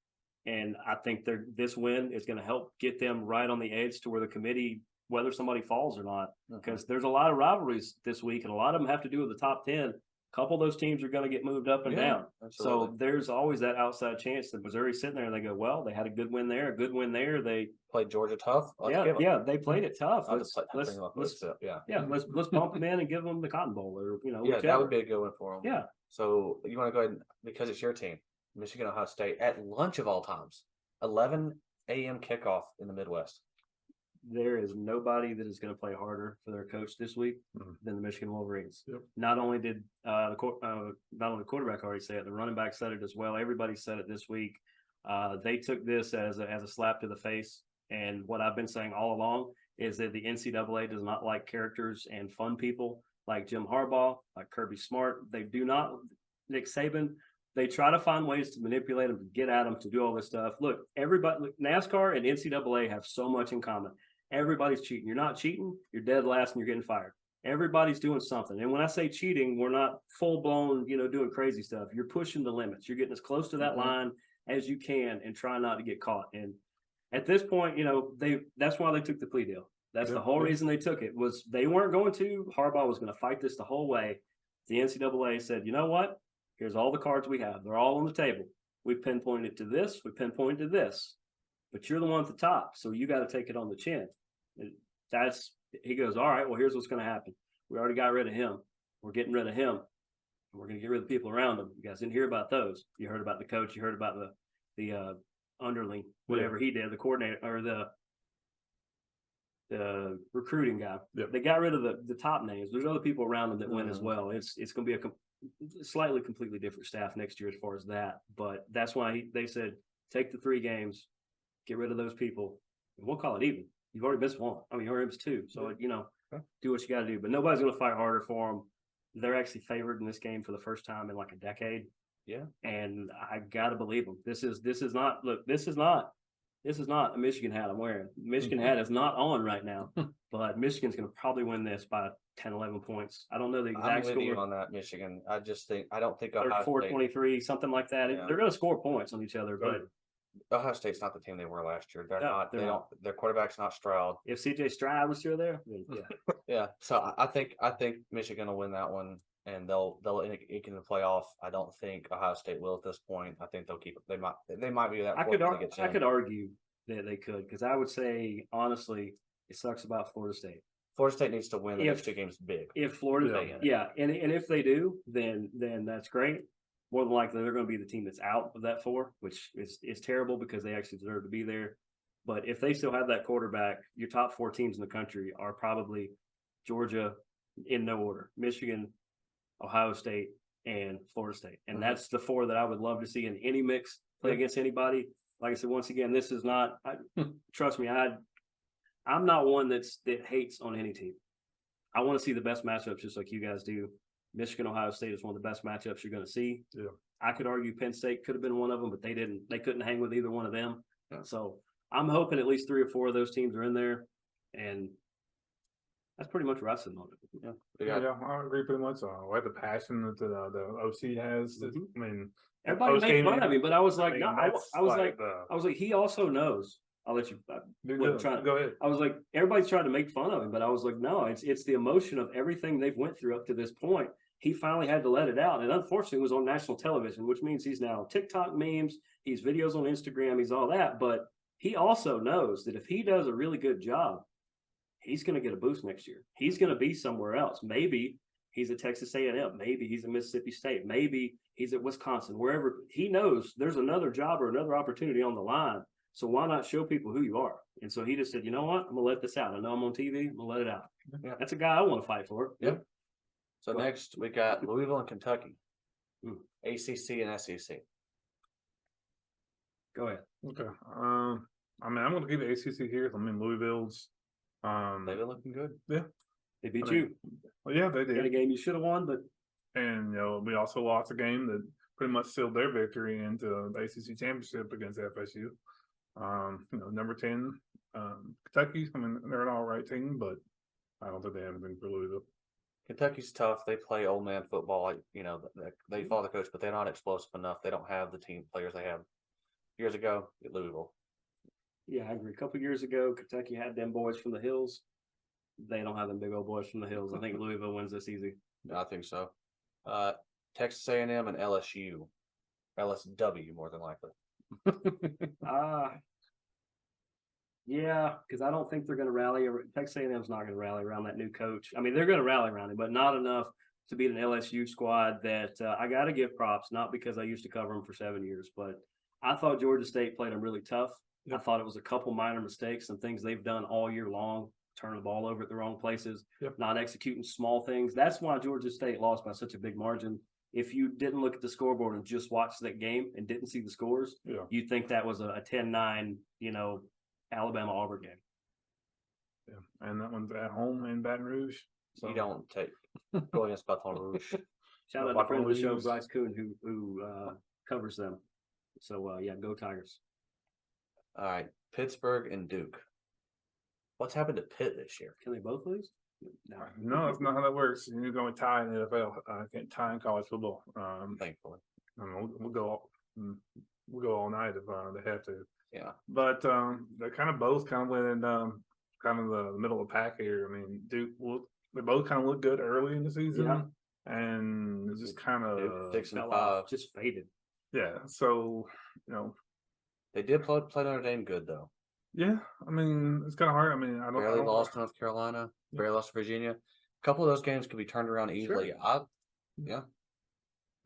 and I think this win is going to help get them right on the edge to where the committee, whether somebody falls or not, because there's a lot of rivalries this week, and a lot of them have to do with the top 10. A couple of those teams are going to get moved up and down. Absolutely. So there's always that outside chance that Missouri's sitting there and they go, well, they had a good win there, They
played Georgia tough.
They played it tough. Let's
pump
them in and give them the Cotton Bowl or
whichever. That would be a good one for them.
Yeah.
So you want to go ahead because it's your team, Michigan, Ohio State at lunch of all times, 11 a.m. kickoff in the Midwest.
There is nobody that is going to play harder for their coach this week than the Michigan Wolverines. Yep. Not only did the quarterback already say it, the running back said it as well. Everybody said it this week. They took this as a slap to the face. And what I've been saying all along is that the NCAA does not like characters and fun people like Jim Harbaugh, like Kirby Smart. They do not. Nick Saban. They try to find ways to manipulate them, to get at them, to do all this stuff. Look, NASCAR and NCAA have so much in common. Everybody's cheating. You're not cheating. You're dead last and you're getting fired. Everybody's doing something. And when I say cheating, we're not full blown, doing crazy stuff. You're pushing the limits. You're getting as close to that line as you can and try not to get caught. And at this point, that's why they took the plea deal. That's the whole reason they took it was they weren't going to. Harbaugh was going to fight this the whole way. The NCAA said, you know what? Here's all the cards we have. They're all on the table. We've pinpointed to this. We pinpointed to this. But you're the one at the top, so you got to take it on the chin. He goes, all right, well, here's what's going to happen. We already got rid of him. We're getting rid of him. And we're going to get rid of the people around him. You guys didn't hear about those. You heard about the coach. You heard about the underling, whatever he did, the coordinator or the recruiting guy. Yep. They got rid of the top names. There's other people around them that win as well. It's going to be a slightly completely different staff next year as far as that. But that's why they said, take the 3 games, get rid of those people, and we'll call it even. You've already missed 1. I mean, you already missed 2. So, do what you got to do. But nobody's going to fight harder for them. They're actually favored in this game for the first time in like a decade.
Yeah.
And I got to believe them. This is not a Michigan hat I'm wearing. Michigan hat is not on right now. But Michigan's going to probably win this by 10, 11 points. I don't know the exact score.
I'm with you on that, Michigan. I don't think Ohio
4-23, something like that. Yeah. They're going to score points on each other, but
Ohio State's not the team they were last year. They're not. Their quarterback's not Stroud.
If CJ Stroud was still there, yeah.
Yeah. So I think Michigan will win that one, and they'll eke in the playoff. I don't think Ohio State will at this point. I think they'll keep it. They might be that.
I could argue that they could because I would say honestly, it sucks about Florida State.
Florida State needs to win the next 2 games big.
If Florida, and if they do, then that's great. More than likely, they're going to be the team that's out of that 4, which is terrible because they actually deserve to be there. But if they still have that quarterback, your top 4 teams in the country are probably Georgia in no order: Michigan, Ohio State, and Florida State. And that's the 4 that I would love to see in any mix play against anybody. Like I said, once again, this is not. Trust me, I'm not one that hates on any team. I want to see the best matchups, just like you guys do. Michigan, Ohio State is one of the best matchups you're going to see. Yeah. I could argue Penn State could have been one of them, but they didn't. They couldn't hang with either one of them. Yeah. So I'm hoping at least 3 or 4 of those teams are in there, and that's pretty much where I sit on it.
Yeah, I agree pretty much. I like the passion that the OC has. I mean,
everybody made fun of me, but I was like, no, I was like, he also knows I'll let you.
Go ahead.
I was like, everybody's trying to make fun of him, but I was like, no, it's the emotion of everything they've went through up to this point. He finally had to let it out, and unfortunately, it was on national television, which means he's now TikTok memes, he's videos on Instagram, he's all that. But he also knows that if he does a really good job, he's going to get a boost next year. He's going to be somewhere else. Maybe he's at Texas A&M. Maybe he's at Mississippi State. Maybe he's at Wisconsin. Wherever he knows there's another job or another opportunity on the line. So why not show people who you are? And so he just said, you know what? I'm going to let this out. I know I'm on TV. I'm going to let it out.
Yeah.
That's a guy I want to fight for.
Yep. So next we got Louisville and Kentucky, ACC and SEC.
Go ahead.
Okay. I mean, I'm going to give it ACC here. I mean, Louisville's.
They've been looking good.
Yeah.
They beat you.
Well, yeah, they
In a
did.
game you should have won, but
And we also lost a game that pretty much sealed their victory into the ACC championship against FSU. Number 10, Kentucky. I mean, they're an all right team, but I don't think they have anything for Louisville.
Kentucky's tough. They play old man football. They follow the coach, but they're not explosive enough. They don't have the team players they had years ago at Louisville.
yeah, I agree. A couple years ago, Kentucky had them boys from the hills. They don't have them big old boys from the hills. I think Louisville wins this easy.
I think so. Texas A&M and LSU, LSW more than likely.
Yeah, because I don't think they're going to rally. Texas A&M's not going to rally around that new coach. I mean, they're going to rally around him, but not enough to beat an LSU squad that I got to give props, not because I used to cover them for 7 years, but I thought Georgia State played them really tough.
Yep.
I thought it was a couple minor mistakes and things they've done all year long, turning the ball over at the wrong places,
Yep.
not executing small things. That's why Georgia State lost by such a big margin. If you didn't look at the scoreboard and just watched that game and didn't see the scores,
Yeah.
you'd think that was a 10-9, Alabama-Auburn game.
Yeah. And that one's at home in Baton Rouge. So
You don't go against Baton Rouge.
Shout out to
Baton
friend of the show,
Rouge.
Bryce Kuhn, who covers them. So, go Tigers.
All right, Pittsburgh and Duke. What's happened to Pitt this year?
Can they both lose? No.
No, that's not how that works. You're going to tie in the NFL. I can't tie in college football.
Thankfully,
We'll go all night if they have to.
yeah.
But they're kind of both kind of went in kind of the middle of the pack here. I mean, Duke, they both kind of look good early in the season,
Yeah.
and it's just kind
Duke,
of
6-5.
Just faded.
yeah. So
They did play Notre Dame good though.
yeah. I mean, it's kind of hard. I mean, I
Barely
don't
lost to North Carolina. Barely lost to Virginia. A couple of those games could be turned around easily.
I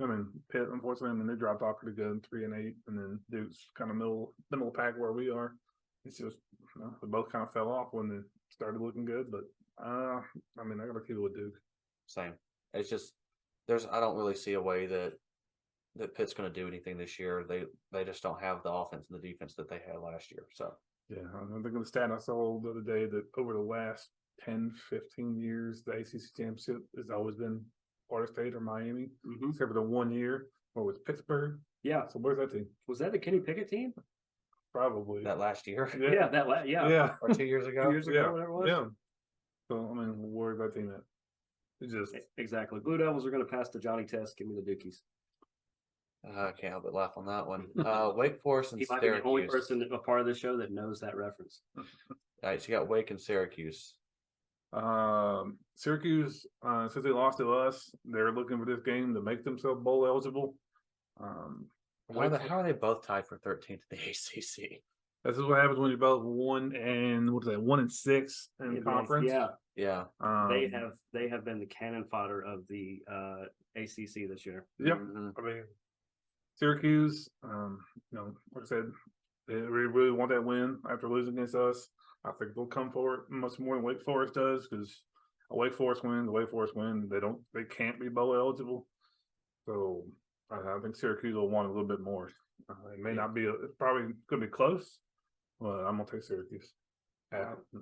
mean, Pitt, unfortunately, I mean, they dropped off pretty good, 3-8, and then Duke's kind of middle of the pack where we are. It's just, they both kind of fell off when they started looking good, but I mean, I got to keep it with Duke.
Same. It's just I don't really see a way that Pitt's going to do anything this year. They just don't have the offense and the defense that they had last year. So
Yeah, I think the stat I saw the other day that over the last 10, 15 years, the ACC championship has always been Florida State or Miami, except for the 1 year where it was Pittsburgh.
Yeah.
So where's that team?
Was that the Kenny Pickett team?
Probably.
that last year,
Yeah,
Yeah.
or 2 years ago,
2 years ago, whatever it was.
Yeah. So, I mean, where's that team at? It's just,
Exactly. Blue Devils are going to pass the Johnny Test. Give me the Dukies.
I can't help but laugh on that one. Wake Forest and
He might be the only
Syracuse.
person a part of this show that knows that reference.
All right, so you got Wake and Syracuse.
Syracuse, since they lost to us, they're looking for this game to make themselves bowl eligible.
How are they both tied for 13th in the ACC?
This is what happens when you're both 1-6 in conference.
Yeah,
Yeah.
they have been the cannon fodder of the ACC this year.
Yep.
Mhm.
I mean, Syracuse, like I said, they really want that win after losing against us. I think they'll come for it much more than Wake Forest does because a Wake Forest win, they can't be bowl eligible. So I think Syracuse will want a little bit more. It may not be, it's probably going to be close, but I'm going to take Syracuse.
Who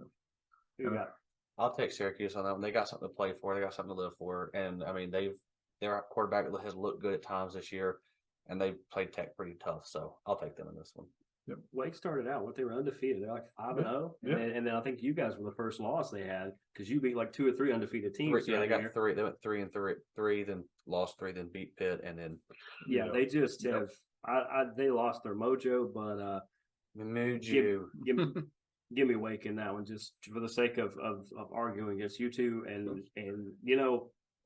you got?
I'll take Syracuse on that one. They got something to play for. They got something to live for. And I mean, their quarterback has looked good at times this year, and they played Tech pretty tough. So I'll take them in this one.
Wake started out they were undefeated. They're like 5-0,
Yeah.
and then I think you guys were the first loss they had because you beat like 2 or 3 undefeated teams.
They got 3. They went 3-3, then lost 3, then beat Pitt, and then
They just have. They lost their mojo, but
Muju.
Give me Wake in that one, just for the sake of arguing against you two, and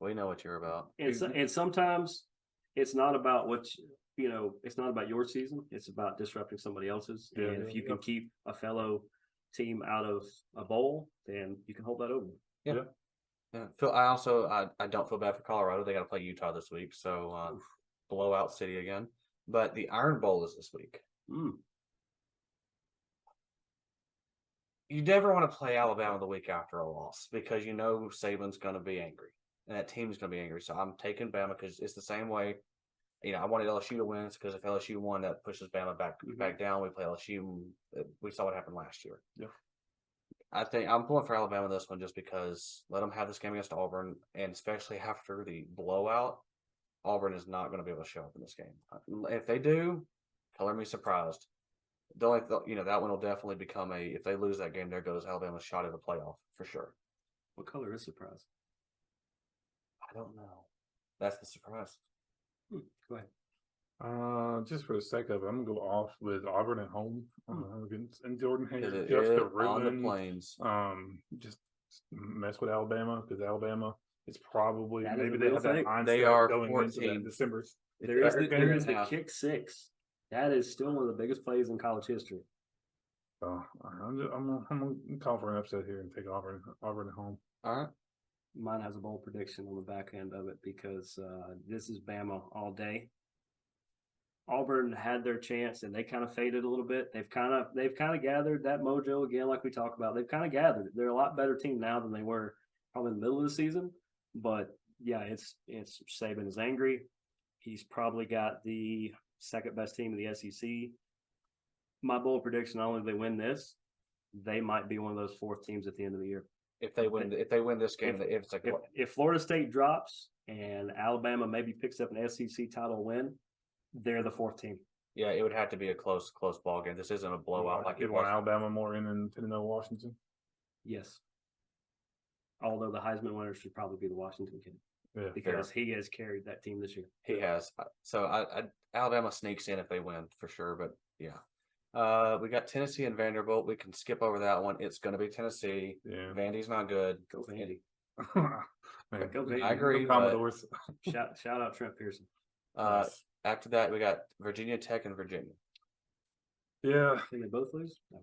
We know what you're about.
and sometimes it's not about it's not about your season. It's about disrupting somebody else's.
Yeah,
And if you can keep a fellow team out of a bowl, then you can hold that over.
Yeah. I don't feel bad for Colorado. They got to play Utah this week, so blowout city again. But the Iron Bowl is this week. You never want to play Alabama the week after a loss because you know Saban's going to be angry and that team's going to be angry. So I'm taking Bama because it's the same way. I wanted LSU to win because if LSU won, that pushes Bama back down. We play LSU. We saw what happened last year.
Yeah.
I think I'm pulling for Alabama this one just because let them have this game against Auburn, and especially after the blowout, Auburn is not going to be able to show up in this game. If they do, color me surprised. That one will definitely become if they lose that game, there goes Alabama's shot at a playoff for sure.
What color is surprise?
I don't know. That's the surprise.
Go ahead.
Just for the sake of it, I'm gonna go off with Auburn at home against and Jordan
Because
Hare
it
just
is
to
on the
ruin,
plains.
just mess with Alabama because Alabama is probably
That is
maybe
a
they
real
have that
thing.
mindset
They are
going into
14.
that December.
There is
They're
the
half.
kick six. That is still one of the biggest plays in college history.
So I'm gonna call for an upset here and take Auburn at home.
All right.
Mine has a bold prediction on the back end of it because this is Bama all day. Auburn had their chance and they kind of faded a little bit. They've kind of gathered that mojo again, like we talked about. They've kind of gathered. They're a lot better team now than they were probably in the middle of the season. But yeah, it's Saban is angry. He's probably got the second best team in the SEC. My bold prediction: not only do they win this, they might be one of those fourth teams at the end of the year.
If they win this game,
If Florida State drops and Alabama maybe picks up an SEC title win, they're the fourth team.
Yeah, it would have to be a close ball game. This isn't a blowout like
you
it
want
was.
Alabama more in than Washington.
Yes. Although the Heisman winner should probably be the Washington kid.
Yeah,
because he has carried that team this year.
He has. So Alabama sneaks in if they win for sure. But yeah, we got Tennessee and Vanderbilt. We can skip over that one. It's going to be Tennessee.
Yeah,
Vandy's not good.
Go Vandy.
Man,
Go Vandy.
I agree.
Commodores.
Shout out Trent Pearson.
After that, we got Virginia Tech and Virginia.
Yeah,
Can they both lose? No.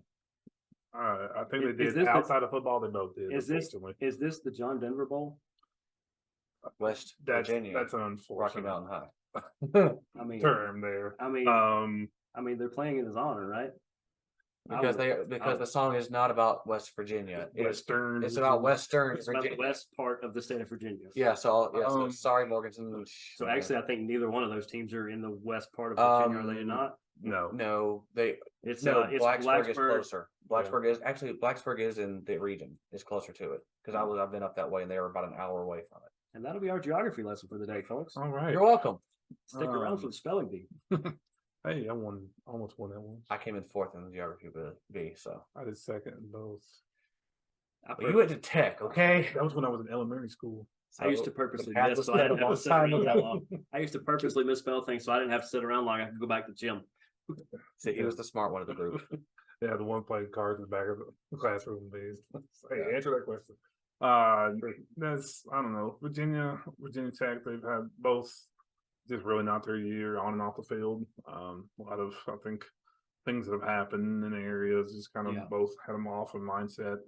I think they did. Outside of football, they both did.
Is this the John Denver Bowl?
West Virginia.
That's an
Rocky
unfortunate
Mountain High.
I mean,
term there.
I mean, they're playing in his honor, right?
Because the song is not about West Virginia.
Western.
It's about Western
It's about
Virginia.
the west part of the state of Virginia.
Yeah. So sorry, Morganton.
So actually, I think neither one of those teams are in the west part of Virginia. Are they not?
No,
It's
Blacksburg is closer. Blacksburg is in the region. It's closer to it because I've been up that way and they were about an hour away from it.
And that'll be our geography lesson for the day, folks.
All right.
You're welcome.
Stick around for the spelling bee.
Hey, I almost won that one.
I came in fourth in geography B, so
I did second in both.
But you went to Tech, okay?
That was when I was in elementary school.
I used to purposely miss, so I didn't have to sit around that long. I used to purposely misspell things, so I didn't have to sit around long. I could go back to gym.
See, he was the smart one of the group.
Yeah, the one playing cards in the back of the classroom days. Hey, answer that question. That's I don't know. Virginia Tech. They've had both just really not their year on and off the field. A lot of I think things that have happened in areas just kind of both had them off in mindset.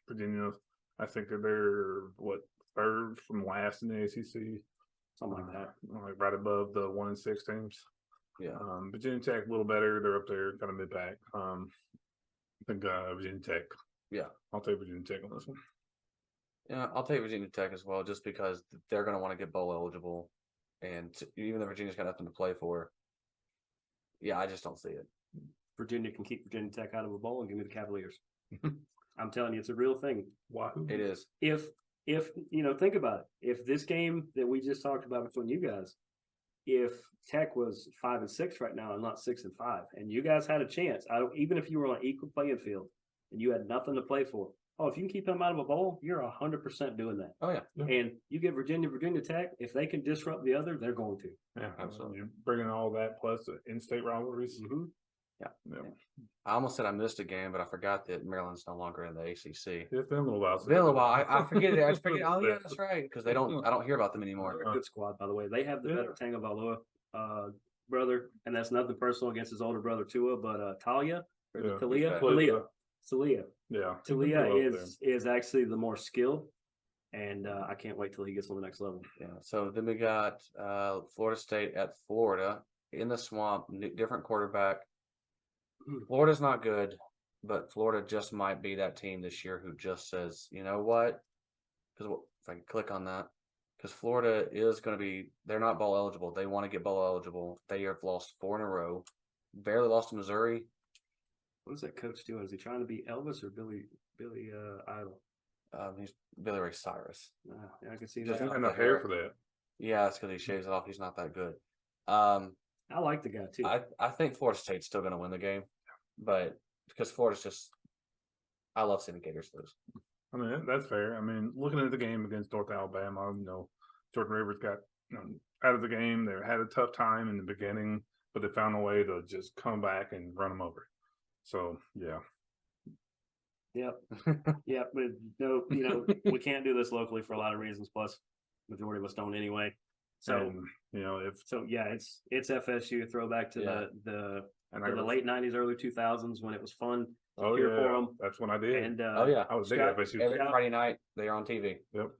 Virginia, I think they're third from last in the ACC,
something like that,
like right above the 1-6 teams.
Yeah.
Virginia Tech a little better. They're up there, kind of mid pack. I think Virginia Tech.
Yeah,
I'll take Virginia Tech on this one.
Yeah, I'll take Virginia Tech as well, just because they're going to want to get bowl eligible, and even though Virginia's got nothing to play for, yeah, I just don't see it.
Virginia can keep Virginia Tech out of a bowl and give me the Cavaliers. I'm telling you, it's a real thing.
Wahoo!
It is.
If think about it, if this game that we just talked about between you guys, if Tech was 5-6 right now and not 6-5, and you guys had a chance, even if you were on an equal playing field and you had nothing to play for. Oh, if you can keep them out of a bowl, you're 100% doing that.
Oh yeah.
And you get Virginia Tech. If they can disrupt the other, they're going to.
Yeah, absolutely. You're bringing all that plus the in-state rivalries.
Mm-hmm.
I almost said I missed a game, but I forgot that Maryland's no longer in the ACC.
It's been a little while.
It's been a little while. I forget it. I just forget. Oh yeah, that's right. Because I don't hear about them anymore.
They're a good squad, by the way. They have the better Tagovailoa brother, and that's nothing personal against his older brother Tua, but Talia or Talia.
Yeah,
Talia is actually the more skilled, and I can't wait till he gets on the next level.
Yeah. So then we got Florida State at Florida in the swamp. Different quarterback. Florida's not good, but Florida just might be that team this year who just says, you know what? Because if I can click on that, because Florida is going to be, they're not bowl eligible. They want to get bowl eligible. They have lost 4 in a row. Barely lost to Missouri.
What is that coach doing? Is he trying to be Elvis or Billy Idol?
He's Billy Ray Cyrus.
Yeah, I can see
Just
that.
enough hair for that.
Yeah, it's because he shaves it off. He's not that good.
I like the guy too.
I think Florida State's still going to win the game, but because Florida's just, I love seeing the Gators lose.
I mean, that's fair. I mean, looking at the game against North Alabama, Jordan Rivers got out of the game. They had a tough time in the beginning, but they found a way to just come back and run them over. So, yeah.
Yep. Yep. But no, we can't do this locally for a lot of reasons. Plus, majority of us don't anyway. So, it's FSU throwback to the late '90s, early 2000s when it was fun to cheer for them.
That's when I did.
And
I was big FSU.
Every Friday night they're on TV.
Yep.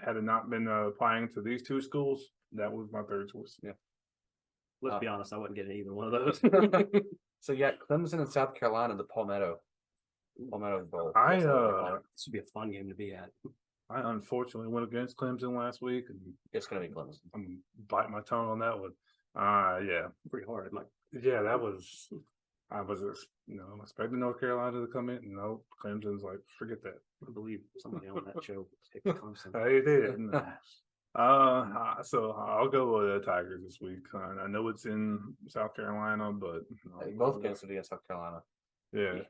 Had it not been applying to these 2 schools, that was my third choice.
Yeah.
Let's be honest, I wouldn't get either one of those.
So Clemson and South Carolina, the Palmetto Bowl.
This would be a fun game to be at.
I unfortunately went against Clemson last week, and
It's going to be Clemson.
I'm biting my tongue on that one.
Pretty hard.
That was. I was, expecting North Carolina to come in. No, Clemson's like, forget that.
I believe somebody on that show picked Clemson.
They did. So I'll go with the Tigers this week. I know it's in South Carolina, but
Both games will be in South Carolina.
Yeah.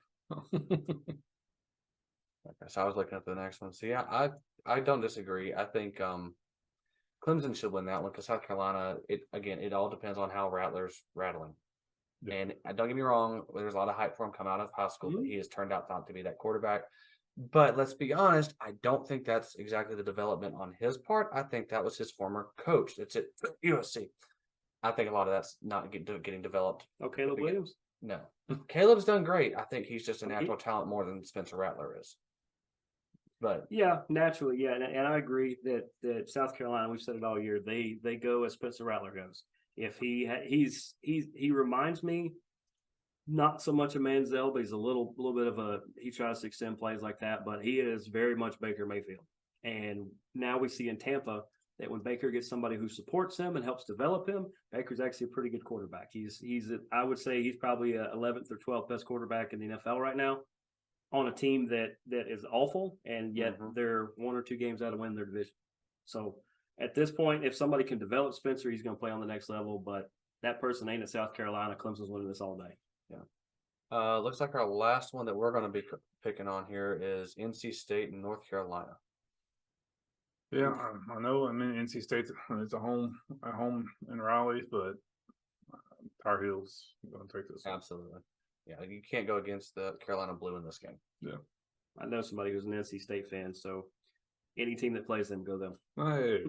Okay, so I was looking at the next one. So yeah, I don't disagree. I think Clemson should win that one because South Carolina, it all depends on how Rattler's rattling. Yeah. And don't get me wrong, there's a lot of hype for him coming out of high school, but he has turned out not to be that quarterback. But let's be honest, I don't think that's exactly the development on his part. I think that was his former coach. That's it, USC. I think a lot of that's not getting developed.
Oh, Caleb Williams?
No. Caleb's done great. I think he's just a natural talent more than Spencer Rattler is. But
yeah, naturally, yeah, and I agree that South Carolina, we've said it all year, they go as Spencer Rattler goes. If he reminds me not so much of Manziel, but he's a little bit of he tries to extend plays like that, but he is very much Baker Mayfield. And now we see in Tampa that when Baker gets somebody who supports him and helps develop him, Baker's actually a pretty good quarterback. I would say he's probably a 11th or 12th best quarterback in the NFL right now on a team that is awful, and yet they're 1 or 2 games out of winning their division. So at this point, if somebody can develop Spencer, he's going to play on the next level, but that person ain't at South Carolina. Clemson's winning this all day.
Yeah. Looks like our last one that we're going to be picking on here is NC State and North Carolina.
Yeah, I know. I mean, NC State, it's at home in Raleigh, but Tar Heels going to take this one.
Absolutely. Yeah, you can't go against the Carolina Blue in this game.
Yeah.
I know somebody who's an NC State fan, so any team that plays them, go them.
Hey.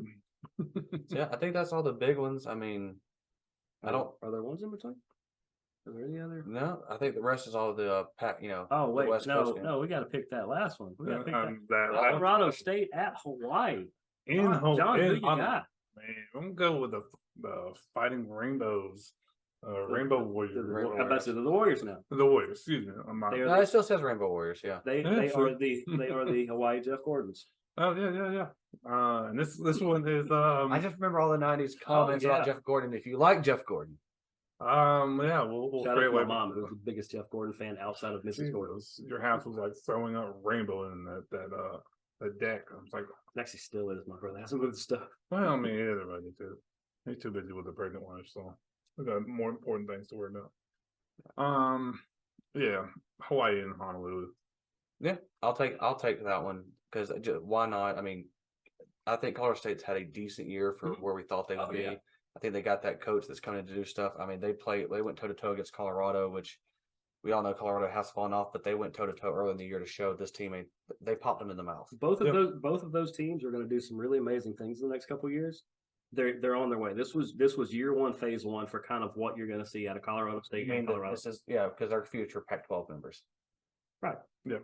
So yeah, I think that's all the big ones. I mean,
Are there ones in between? Are there any other?
No, I think the rest is all the pack.
Oh wait,
the West Coast game.
no, we got to pick that last one. We got to pick
that
Colorado State at Hawaii.
In Hawaii.
John, who you got?
Man, I'm gonna go with the Fighting Rainbows. Rainbow Warriors.
How about the Warriors now?
The Warriors, excuse me.
No, it still says Rainbow Warriors. Yeah,
they are the Hawaii Jeff Gordons.
Oh yeah. And this one is
I just remember all the '90s comments about Jeff Gordon. If you like Jeff Gordon,
yeah, we'll
shout out to my mom, who's the biggest Jeff Gordon fan outside of Mrs. Gordon.
Your house was like throwing up rainbow in that deck. I was like,
it actually still is, my brother. Hasn't moved the stuff.
Well, I mean, everybody too. He's too busy with the pregnant wife, so we got more important things to worry about. Yeah, Hawaii and Honolulu.
Yeah, I'll take that one because why not? I mean, I think Colorado State's had a decent year for where we thought they would be. Yeah. I think they got that coach that's coming to do stuff. I mean, they went toe to toe against Colorado, which we all know Colorado has fallen off, but they went toe to toe early in the year to show this team they popped them in the mouth.
Both of those teams are going to do some really amazing things in the next couple of years. They're on their way. This was year one, phase one for kind of what you're going to see out of Colorado State and Colorado.
This is because they're future Pac-12 members.
Right.
Yeah.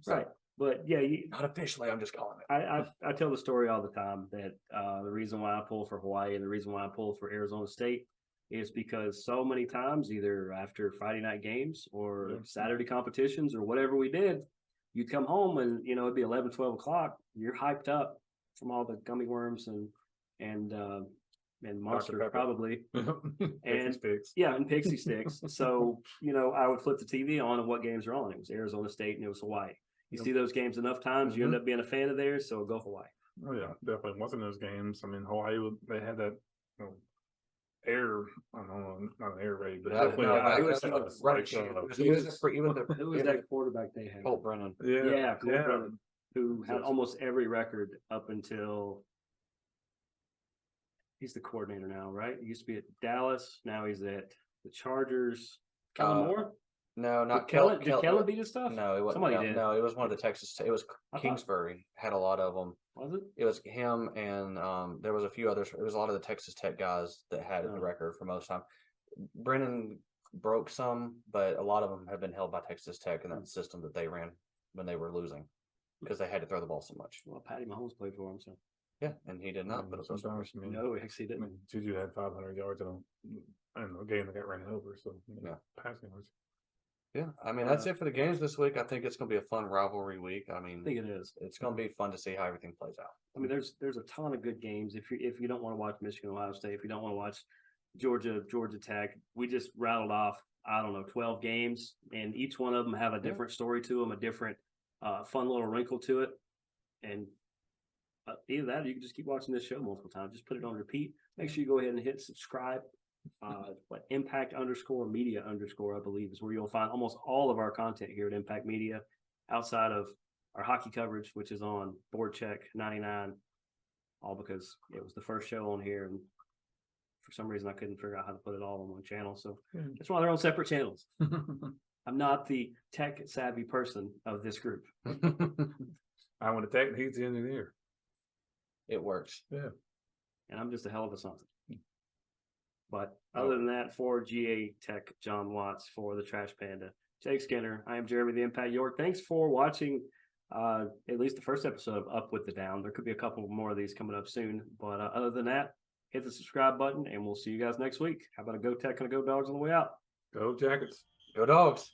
So,
right. But yeah,
not officially. I'm just calling it.
I tell the story all the time that the reason why I pull for Hawaii and the reason why I pull for Arizona State is because so many times, either after Friday night games or Saturday competitions or whatever we did, you'd come home and it'd be 11, 12 o'clock. You're hyped up from all the gummy worms and Monster probably, and and Pixie Sticks. So I would flip the TV on, and what games are on? It was Arizona State and it was Hawaii. You see those games enough times, you end up being a fan of theirs. So go Hawaii.
Oh yeah, definitely. Watching those games, I mean, Hawaii, they had that air. I don't know, not an air raid, but definitely.
Who was
that quarterback they had?
Colt Brennan.
Colt Brennan, who had almost every record up until. He's the coordinator now, right? He used to be at Dallas. Now he's at the Chargers. Kellen Moore?
No, not
Kellen. Did Kellen beat his stuff?
No, it wasn't.
Somebody did.
No, it was one of the Texas. It was Kingsbury. Had a lot of them.
Was it?
It was him, and there was a few others. It was a lot of the Texas Tech guys that had the record for most time. Brennan broke some, but a lot of them have been held by Texas Tech in that system that they ran when they were losing because they had to throw the ball so much.
Well, Patty Mahomes played for him, so.
Yeah, and he did not. But it was
no, he actually didn't.
I mean, Juju had 500 yards in a game that got ran over. So passing yards.
Yeah, I mean that's it for the games this week. I think it's going to be a fun rivalry week. I mean,
I think it is.
It's going to be fun to see how everything plays out.
I mean, there's a ton of good games. If you don't want to watch Michigan, Ohio State, if you don't want to watch Georgia Tech, we just rattled off 12 games, and each one of them have a different story to them, a different fun little wrinkle to it, and either that or you can just keep watching this show multiple times. Just put it on repeat. Make sure you go ahead and hit subscribe. Impact_media_, I believe, is where you'll find almost all of our content here at Impact Media, outside of our hockey coverage, which is on Board Check 99, all because it was the first show on here, and for some reason I couldn't figure out how to put it all on one channel. So that's why they're on separate channels. I'm not the tech savvy person of this group.
I want to tech, he's the engineer.
It works.
Yeah.
And I'm just a hell of a something. But other than that, for GaTech, Jon Watts, for the Trash Panda, Jake Skinner, I am Jeremy the Impact York. Thanks for watching at least the first episode of Up with the Down. There could be a couple more of these coming up soon. But other than that, hit the subscribe button, and we'll see you guys next week. How about a Go Tech and a Go Dogs on the way out?
Go Jackets.
Go Dogs.